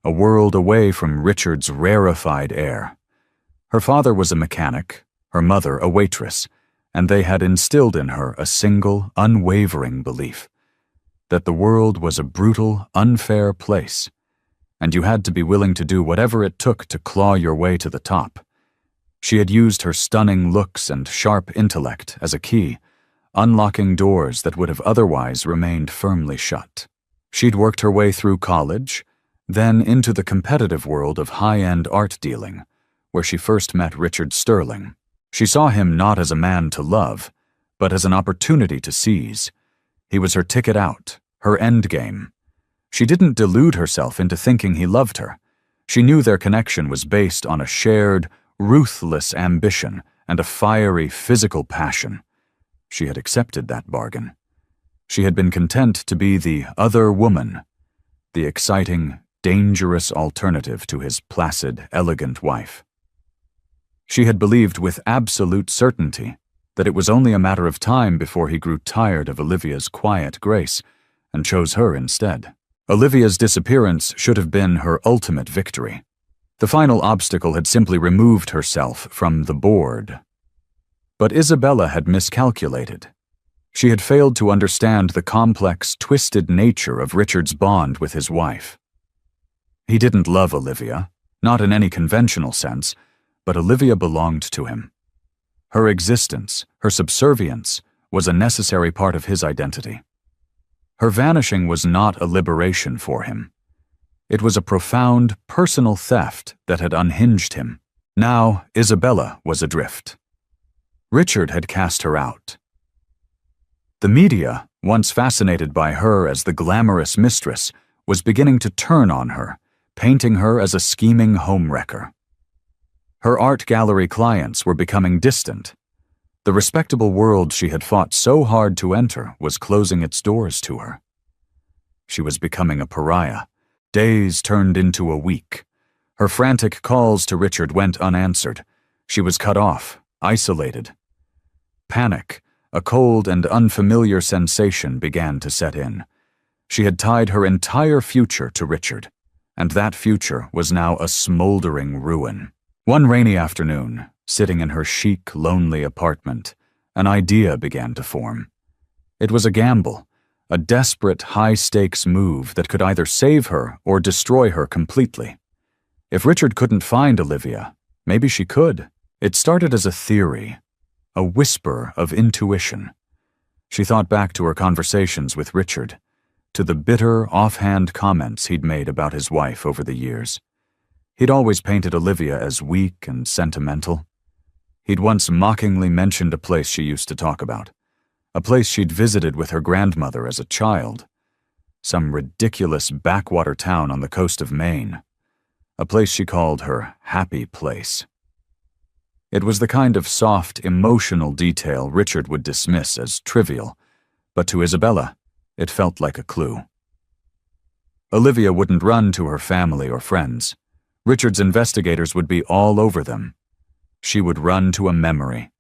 a world away from Richard's rarefied air. Her father was a mechanic, her mother a waitress, and they had instilled in her a single, unwavering belief: that the world was a brutal, unfair place, and you had to be willing to do whatever it took to claw your way to the top. She had used her stunning looks and sharp intellect as a key, unlocking doors that would have otherwise remained firmly shut. She'd worked her way through college, then into the competitive world of high-end art dealing, where she first met Richard Sterling. She saw him not as a man to love, but as an opportunity to seize. He was her ticket out, her endgame. She didn't delude herself into thinking he loved her. She knew their connection was based on a shared, ruthless ambition and a fiery physical passion. She had accepted that bargain. She had been content to be the other woman, the exciting, dangerous alternative to his placid, elegant wife. She had believed with absolute certainty that it was only a matter of time before he grew tired of Olivia's quiet grace and chose her instead. Olivia's disappearance should have been her ultimate victory. The final obstacle had simply removed herself from the board. But Isabella had miscalculated. She had failed to understand the complex, twisted nature of Richard's bond with his wife. He didn't love Olivia, not in any conventional sense, but Olivia belonged to him. Her existence, her subservience, was a necessary part of his identity. Her vanishing was not a liberation for him. It was a profound, personal theft that had unhinged him. Now, Isabella was adrift. Richard had cast her out. The media, once fascinated by her as the glamorous mistress, was beginning to turn on her, painting her as a scheming homewrecker. Her art gallery clients were becoming distant. The respectable world she had fought so hard to enter was closing its doors to her. She was becoming a pariah. Days turned into a week. Her frantic calls to Richard went unanswered. She was cut off, isolated. Panic, a cold and unfamiliar sensation began to set in. She had tied her entire future to Richard. and that future was now a smoldering ruin. One rainy afternoon, sitting in her chic, lonely apartment, an idea began to form. It was a gamble, a desperate, high-stakes move that could either save her or destroy her completely. If Richard couldn't find Olivia, maybe she could. It started as a theory, a whisper of intuition. She thought back to her conversations with Richard, to the bitter, offhand comments he'd made about his wife over the years. He'd always painted Olivia as weak and sentimental. He'd once mockingly mentioned a place she used to talk about, a place she'd visited with her grandmother as a child, some ridiculous backwater town on the coast of Maine, a place she called her happy place. It was the kind of soft, emotional detail Richard would dismiss as trivial, but to Isabella, it felt like a clue. Olivia wouldn't run to her family or friends. Richard's investigators would be all over them. She would run to a memory.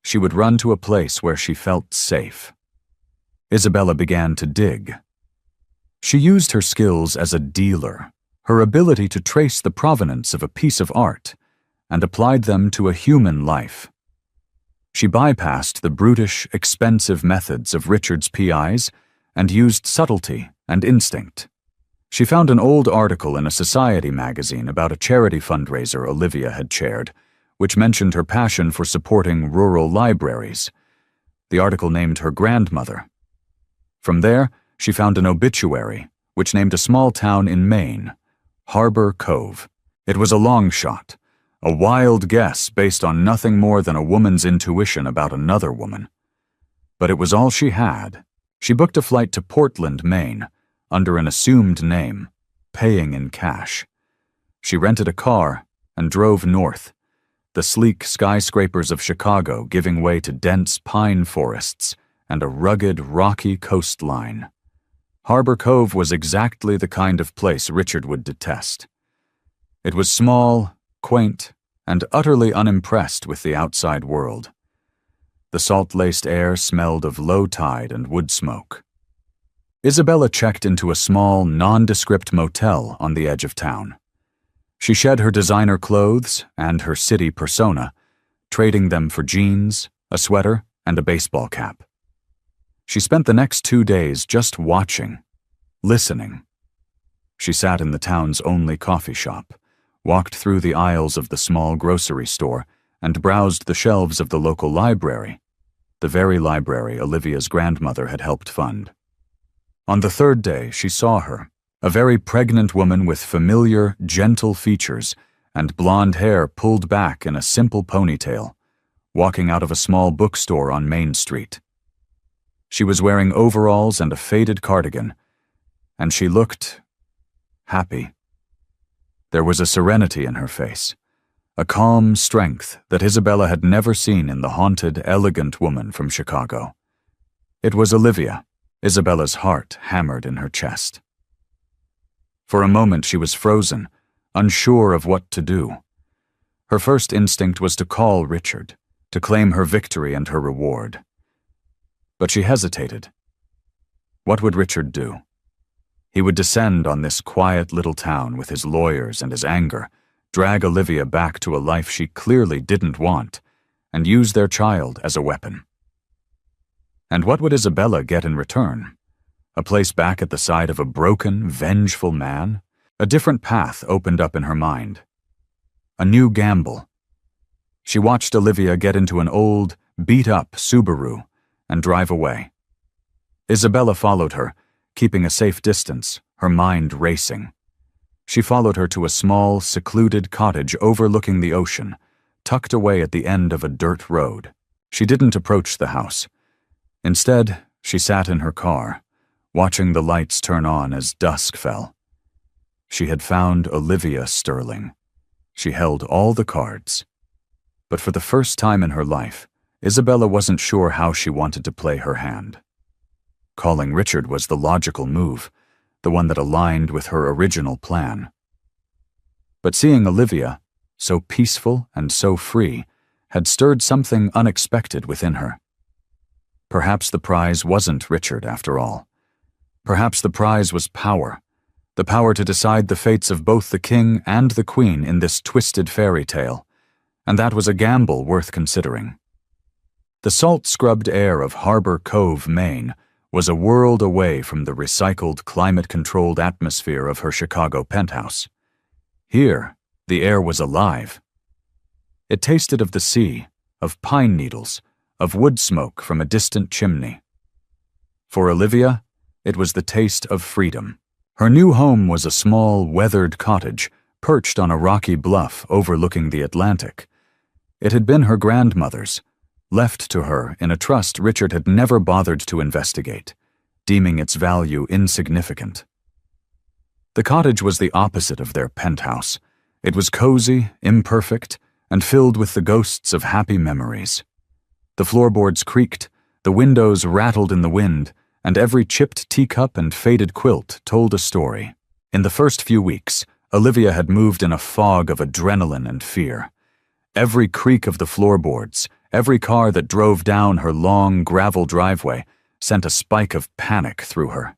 She would run to a place where she felt safe. Isabella began to dig. She used her skills as a dealer, her ability to trace the provenance of a piece of art, and applied them to a human life. She bypassed the brutish, expensive methods of Richard's PIs and used subtlety and instinct. She found an old article in a society magazine about a charity fundraiser Olivia had chaired, which mentioned her passion for supporting rural libraries. The article named her grandmother. From there, she found an obituary, which named a small town in Maine, Harbor Cove. It was a long shot, a wild guess based on nothing more than a woman's intuition about another woman. But it was all she had. She booked a flight to Portland, Maine, under an assumed name, paying in cash. She rented a car and drove north, the sleek skyscrapers of Chicago giving way to dense pine forests and a rugged, rocky coastline. Harbor Cove was exactly the kind of place Richard would detest. It was small, quaint, and utterly unimpressed with the outside world. The salt-laced air smelled of low tide and wood smoke. Isabella checked into a small, nondescript motel on the edge of town. She shed her designer clothes and her city persona, trading them for jeans, a sweater, and a baseball cap. She spent the next 2 days just watching, listening. She sat in the town's only coffee shop, walked through the aisles of the small grocery store, and browsed the shelves of the local library, the very library Olivia's grandmother had helped fund. On the 3rd day, she saw her, a very pregnant woman with familiar, gentle features and blonde hair pulled back in a simple ponytail, walking out of a small bookstore on Main Street. She was wearing overalls and a faded cardigan, and she looked happy. There was a serenity in her face, a calm strength that Isabella had never seen in the haunted, elegant woman from Chicago. It was Olivia. Isabella's heart hammered in her chest. For a moment she was frozen, unsure of what to do. Her first instinct was to call Richard, to claim her victory and her reward. But she hesitated. What would Richard do? He would descend on this quiet little town with his lawyers and his anger, drag Olivia back to a life she clearly didn't want, and use their child as a weapon. And what would Isabella get in return? A place back at the side of a broken, vengeful man? A different path opened up in her mind. A new gamble. She watched Olivia get into an old, beat-up Subaru and drive away. Isabella followed her, keeping a safe distance, her mind racing. She followed her to a small, secluded cottage overlooking the ocean, tucked away at the end of a dirt road. She didn't approach the house. Instead, she sat in her car, watching the lights turn on as dusk fell. She had found Olivia Sterling. She held all the cards. But for the first time in her life, Isabella wasn't sure how she wanted to play her hand. Calling Richard was the logical move, the one that aligned with her original plan. But seeing Olivia, so peaceful and so free, had stirred something unexpected within her. Perhaps the prize wasn't Richard after all. Perhaps the prize was power, the power to decide the fates of both the king and the queen in this twisted fairy tale, and that was a gamble worth considering. The salt-scrubbed air of Harbor Cove, Maine, was a world away from the recycled, climate-controlled atmosphere of her Chicago penthouse. Here, the air was alive. It tasted of the sea, of pine needles, of wood smoke from a distant chimney. For Olivia, it was the taste of freedom. Her new home was a small, weathered cottage perched on a rocky bluff overlooking the Atlantic. It had been her grandmother's, left to her in a trust Richard had never bothered to investigate, deeming its value insignificant. The cottage was the opposite of their penthouse. It was cozy, imperfect, and filled with the ghosts of happy memories. The floorboards creaked, the windows rattled in the wind, and every chipped teacup and faded quilt told a story. In the first few weeks, Olivia had moved in a fog of adrenaline and fear. Every creak of the floorboards, every car that drove down her long gravel driveway, sent a spike of panic through her.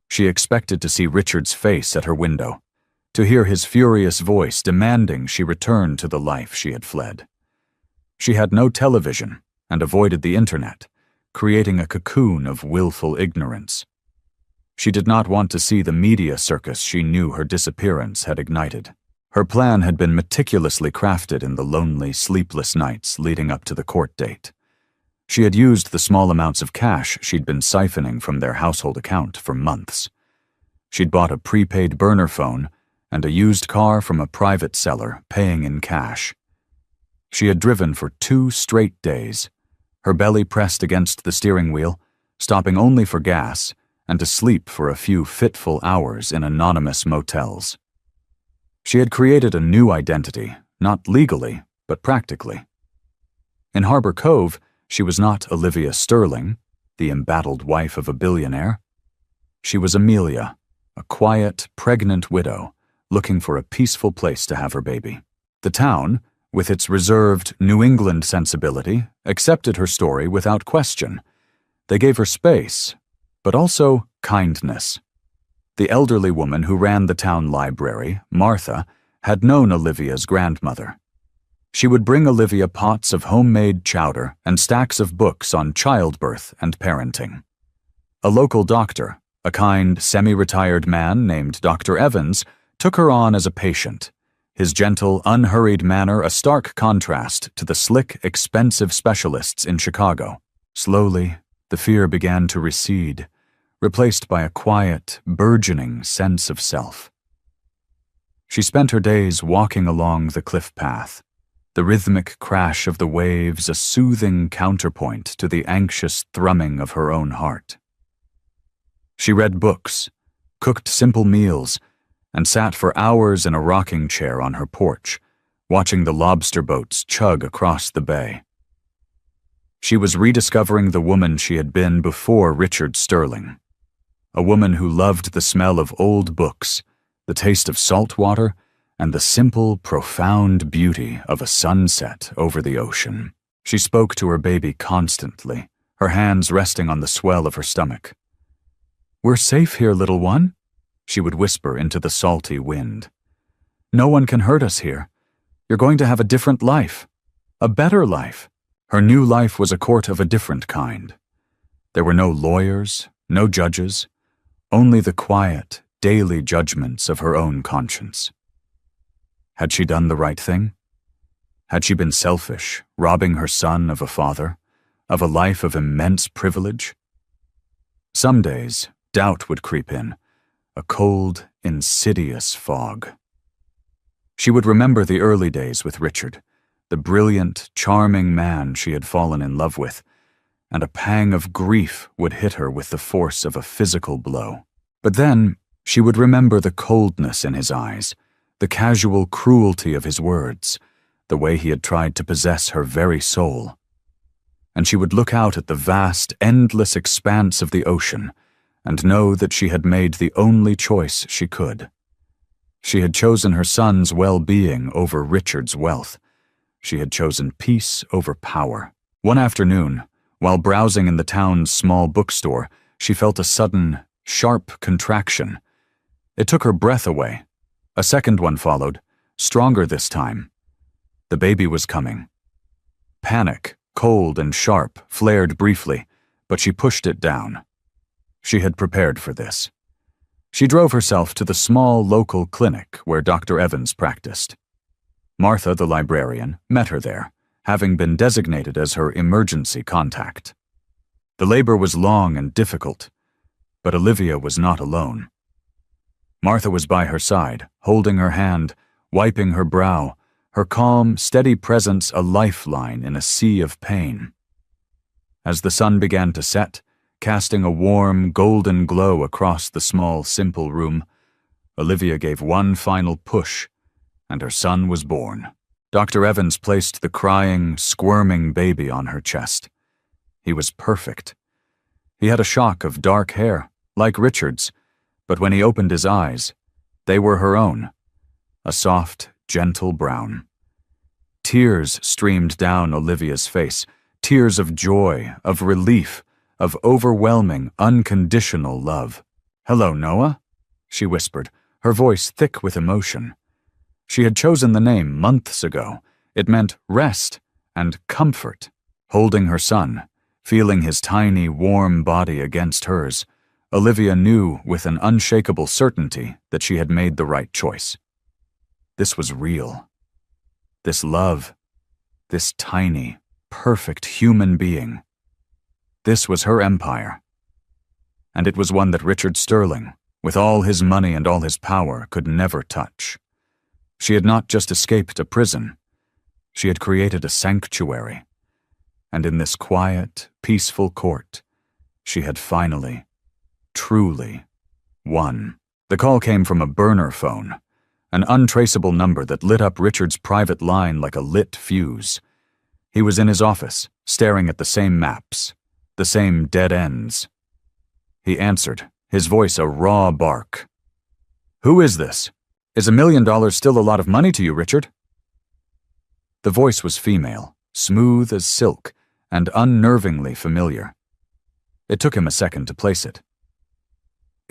She expected to see Richard's face at her window, to hear his furious voice demanding she return to the life she had fled. She had no television and avoided the internet, creating a cocoon of willful ignorance. She did not want to see the media circus she knew her disappearance had ignited. Her plan had been meticulously crafted in the lonely, sleepless nights leading up to the court date. She had used the small amounts of cash she'd been siphoning from their household account for months. She'd bought a prepaid burner phone and a used car from a private seller, paying in cash. She had driven for 2 straight days, her belly pressed against the steering wheel, stopping only for gas and to sleep for a few fitful hours in anonymous motels. She had created a new identity, not legally, but practically. In Harbor Cove, she was not Olivia Sterling, the embattled wife of a billionaire. She was Amelia, a quiet, pregnant widow, looking for a peaceful place to have her baby. The town, with its reserved New England sensibility, accepted her story without question. They gave her space, but also kindness. The elderly woman who ran the town library, Martha, had known Olivia's grandmother. She would bring Olivia pots of homemade chowder and stacks of books on childbirth and parenting. A local doctor, a kind, semi-retired man named Dr. Evans, took her on as a patient, his gentle, unhurried manner a stark contrast to the slick, expensive specialists in Chicago. Slowly, the fear began to recede, replaced by a quiet, burgeoning sense of self. She spent her days walking along the cliff path, the rhythmic crash of the waves a soothing counterpoint to the anxious thrumming of her own heart. She read books, cooked simple meals, and sat for hours in a rocking chair on her porch, watching the lobster boats chug across the bay. She was rediscovering the woman she had been before Richard Sterling, a woman who loved the smell of old books, the taste of salt water, and the simple, profound beauty of a sunset over the ocean. She spoke to her baby constantly, her hands resting on the swell of her stomach. "We're safe here, little one," she would whisper into the salty wind. "No one can hurt us here. You're going to have a different life, a better life." Her new life was a court of a different kind. There were no lawyers, no judges, only the quiet, daily judgments of her own conscience. Had she done the right thing? Had she been selfish, robbing her son of a father, of a life of immense privilege? Some days, doubt would creep in, a cold, insidious fog. She would remember the early days with Richard, the brilliant, charming man she had fallen in love with, and a pang of grief would hit her with the force of a physical blow. But then, she would remember the coldness in his eyes, the casual cruelty of his words, the way he had tried to possess her very soul. And she would look out at the vast, endless expanse of the ocean and know that she had made the only choice she could. She had chosen her son's well-being over Richard's wealth. She had chosen peace over power. One afternoon, while browsing in the town's small bookstore, she felt a sudden, sharp contraction. It took her breath away. A second one followed, stronger this time. The baby was coming. Panic, cold and sharp, flared briefly, but she pushed it down. She had prepared for this. She drove herself to the small local clinic where Dr. Evans practiced. Martha, the librarian, met her there, having been designated as her emergency contact. The labor was long and difficult, but Olivia was not alone. Martha was by her side, holding her hand, wiping her brow, her calm, steady presence a lifeline in a sea of pain. As the sun began to set, casting a warm, golden glow across the small, simple room, Olivia gave one final push, and her son was born. Dr. Evans placed the crying, squirming baby on her chest. He was perfect. He had a shock of dark hair, like Richard's, but when he opened his eyes, they were her own, a soft, gentle brown. Tears streamed down Olivia's face, tears of joy, of relief, of overwhelming, unconditional love. "Hello, Noah," she whispered, her voice thick with emotion. She had chosen the name months ago. It meant rest and comfort. Holding her son, feeling his tiny, warm body against hers, Olivia knew with an unshakable certainty that she had made the right choice. This was real. This love, this tiny, perfect human being. This was her empire. And it was one that Richard Sterling, with all his money and all his power, could never touch. She had not just escaped a prison. She had created a sanctuary. And in this quiet, peaceful court, she had finally, truly, won. The call came from a burner phone, an untraceable number that lit up Richard's private line like a lit fuse. He was in his office, staring at the same maps, the same dead ends. He answered, his voice a raw bark. "Who is this? Is $1 million still a lot of money to you, Richard?" The voice was female, smooth as silk, and unnervingly familiar. It took him a second to place it.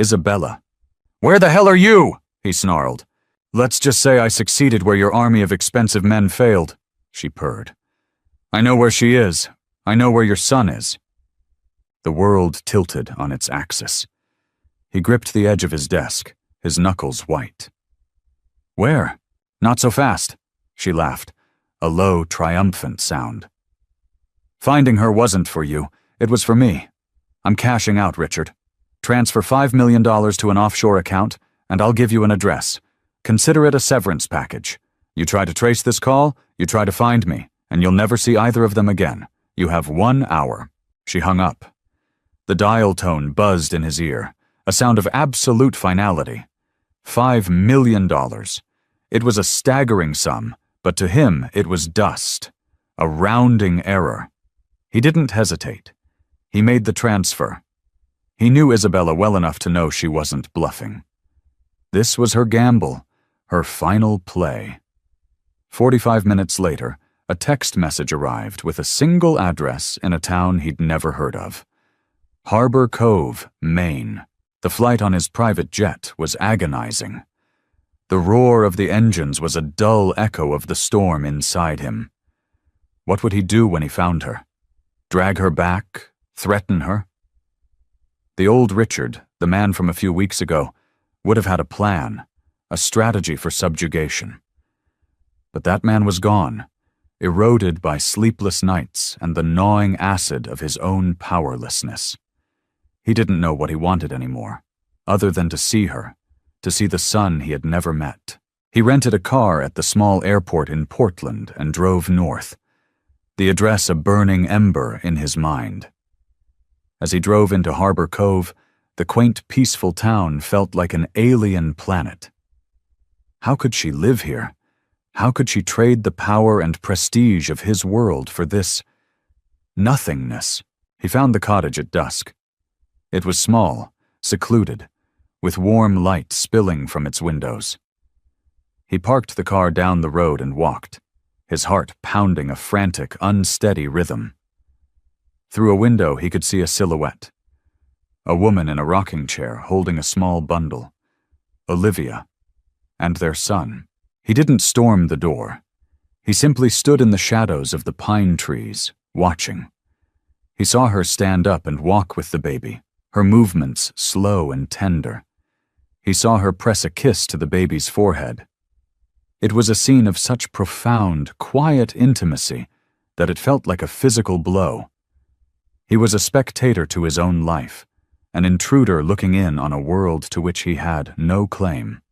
"Isabella." "Where the hell are you?" he snarled. "Let's just say I succeeded where your army of expensive men failed," she purred. "I know where she is. I know where your son is." The world tilted on its axis. He gripped the edge of his desk, his knuckles white. "Where? Not so fast," she laughed, a low, triumphant sound. "Finding her wasn't for you. It was for me. I'm cashing out, Richard. Transfer $5 million to an offshore account, and I'll give you an address. Consider it a severance package. You try to trace this call, you try to find me, and you'll never see either of them again. You have 1 hour." She hung up. The dial tone buzzed in his ear, a sound of absolute finality. $5 million. It was a staggering sum, but to him it was dust, a rounding error. He didn't hesitate. He made the transfer. He knew Isabella well enough to know she wasn't bluffing. This was her gamble, her final play. 45 minutes later, a text message arrived with a single address in a town he'd never heard of. Harbor Cove, Maine. The flight on his private jet was agonizing. The roar of the engines was a dull echo of the storm inside him. What would he do when he found her? Drag her back? Threaten her? The old Richard, the man from a few weeks ago, would have had a plan, a strategy for subjugation. But that man was gone, eroded by sleepless nights and the gnawing acid of his own powerlessness. He didn't know what he wanted anymore, other than to see her, to see the son he had never met. He rented a car at the small airport in Portland and drove north, the address a burning ember in his mind. As he drove into Harbor Cove, the quaint, peaceful town felt like an alien planet. How could she live here? How could she trade the power and prestige of his world for this nothingness? He found the cottage at dusk. It was small, secluded, with warm light spilling from its windows. He parked the car down the road and walked, his heart pounding a frantic, unsteady rhythm. Through a window he could see a silhouette. A woman in a rocking chair holding a small bundle. Olivia, and their son. He didn't storm the door. He simply stood in the shadows of the pine trees, watching. He saw her stand up and walk with the baby, her movements slow and tender. He saw her press a kiss to the baby's forehead. It was a scene of such profound, quiet intimacy that it felt like a physical blow. He was a spectator to his own life, an intruder looking in on a world to which he had no claim.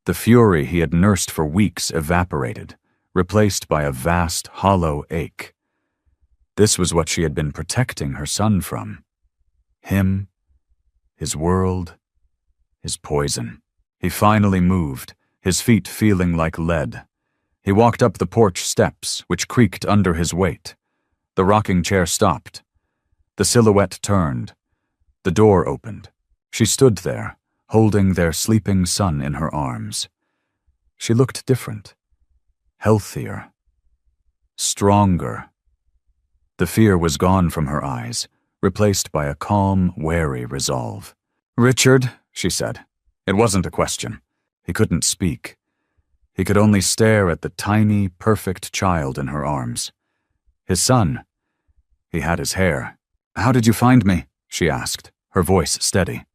The fury he had nursed for weeks evaporated, replaced by a vast, hollow ache. This was what she had been protecting her son from. Him, his world, his poison. He finally moved, his feet feeling like lead. He walked up the porch steps, which creaked under his weight. The rocking chair stopped. The silhouette turned. The door opened. She stood there, holding their sleeping son in her arms. She looked different, healthier, stronger. The fear was gone from her eyes, replaced by a calm, wary resolve. "Richard," she said. It wasn't a question. He couldn't speak. He could only stare at the tiny, perfect child in her arms. His son. He had his hair. "How did you find me?" she asked, her voice steady.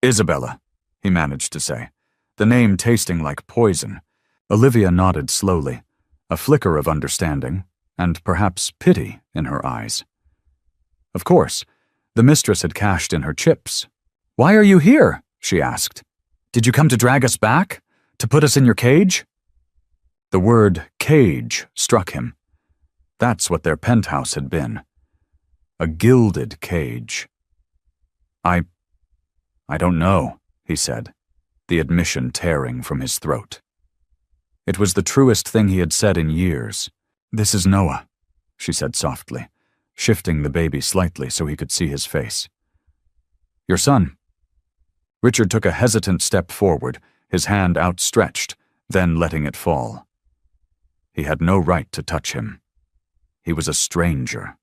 "Isabella," he managed to say, the name tasting like poison. Olivia nodded slowly, a flicker of understanding, and perhaps pity in her eyes. Of course, the mistress had cashed in her chips. "Why are you here?" she asked. "Did you come to drag us back? To put us in your cage?" The word cage struck him. That's what their penthouse had been. A gilded cage. I don't know," he said, the admission tearing from his throat. It was the truest thing he had said in years. "This is Noah," she said softly, shifting the baby slightly so he could see his face. "Your son." Richard took a hesitant step forward, his hand outstretched, then letting it fall. He had no right to touch him. He was a stranger,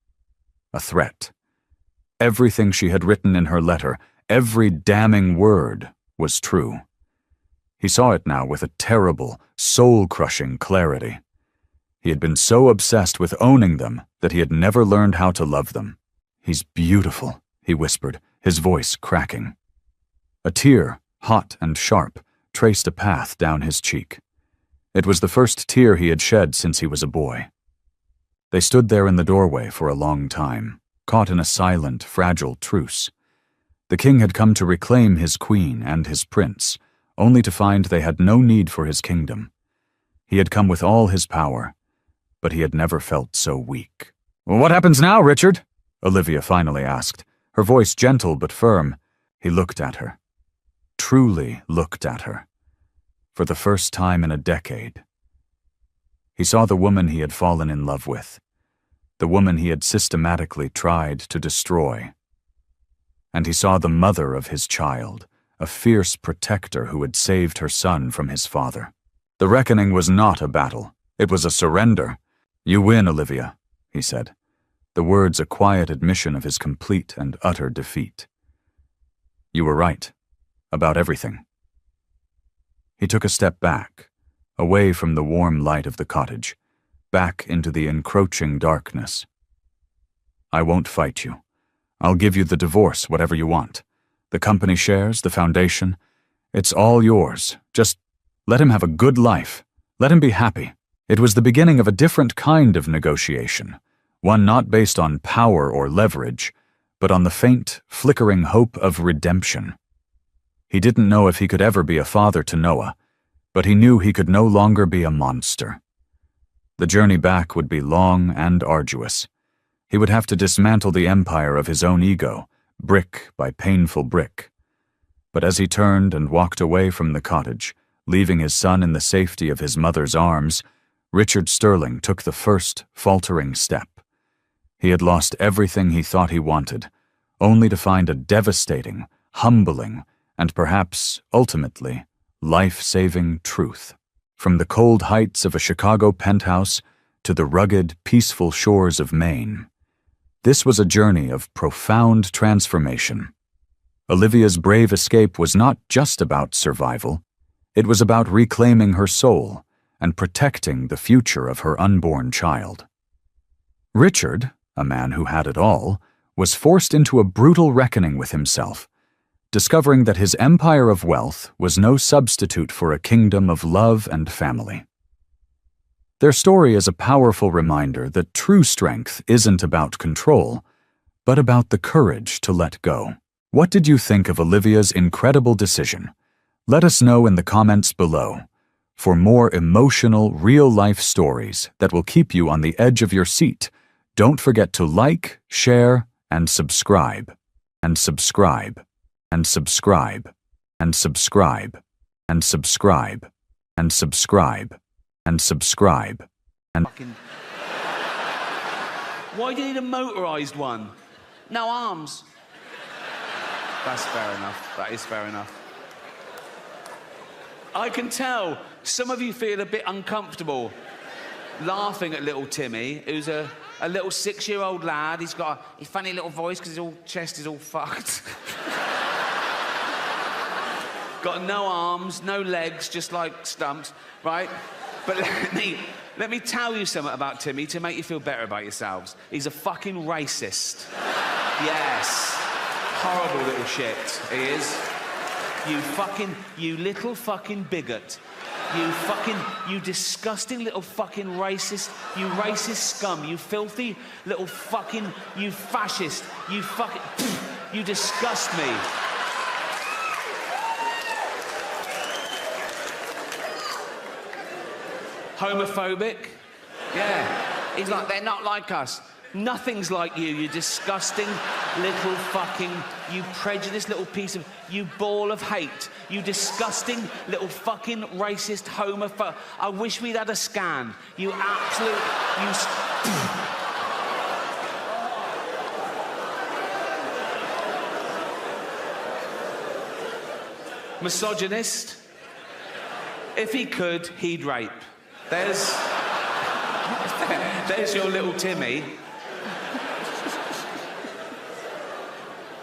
a threat. Everything she had written in her letter, every damning word, was true. He saw it now with a terrible, soul-crushing clarity. He had been so obsessed with owning them that he had never learned how to love them. "He's beautiful," he whispered, his voice cracking. A tear, hot and sharp, traced a path down his cheek. It was the first tear he had shed since he was a boy. They stood there in the doorway for a long time, caught in a silent, fragile truce. The king had come to reclaim his queen and his prince, only to find they had no need for his kingdom. He had come with all his power, but he had never felt so weak. "What happens now, Richard?" Olivia finally asked, her voice gentle but firm. He looked at her. Truly looked at her. For the first time in a decade. He saw the woman he had fallen in love with, the woman he had systematically tried to destroy. And he saw the mother of his child, a fierce protector who had saved her son from his father. The reckoning was not a battle. It was a surrender. "You win, Olivia," he said, the words a quiet admission of his complete and utter defeat. "You were right. About everything." He took a step back, away from the warm light of the cottage, back into the encroaching darkness. "I won't fight you. I'll give you the divorce, whatever you want. The company shares, the foundation. It's all yours. Just let him have a good life. Let him be happy." It was the beginning of a different kind of negotiation, one not based on power or leverage, but on the faint, flickering hope of redemption. He didn't know if he could ever be a father to Noah, but he knew he could no longer be a monster. The journey back would be long and arduous. He would have to dismantle the empire of his own ego, brick by painful brick. But as he turned and walked away from the cottage, leaving his son in the safety of his mother's arms, Richard Sterling took the first faltering step. He had lost everything he thought he wanted, only to find a devastating, humbling, and perhaps, ultimately, life-saving truth. From the cold heights of a Chicago penthouse to the rugged, peaceful shores of Maine, this was a journey of profound transformation. Olivia's brave escape was not just about survival. It was about reclaiming her soul and protecting the future of her unborn child. Richard, a man who had it all, was forced into a brutal reckoning with himself, discovering that his empire of wealth was no substitute for a kingdom of love and family. Their story is a powerful reminder that true strength isn't about control, but about the courage to let go. What did you think of Olivia's incredible decision? Let us know in the comments below. For more emotional, real-life stories that will keep you on the edge of your seat, don't forget to like, share, and subscribe. And subscribe. And subscribe. And subscribe. And subscribe. And subscribe. And subscribe. And why do you need a motorised one? No arms. That's fair enough. That is fair enough. I can tell some of you feel a bit uncomfortable laughing at little Timmy, who's a little 6-year-old lad. He's got a funny little voice because his chest is all fucked. Got no arms, no legs, just like stumps, right? But let me tell you something about Timmy to make you feel better about yourselves. He's a fucking racist. Yes. Horrible little shit, he is. You little fucking bigot. You disgusting little fucking racist, you racist scum, you filthy little fucking, you fascist, you fucking, you disgust me. Homophobic? Yeah. He's like, they're not like us. Nothing's like you disgusting little fucking, you prejudiced little piece of, you ball of hate. You disgusting little fucking racist homophobe. I wish we'd had a scan. You absolute, misogynist. If he could, he'd rape. There's your little Timmy.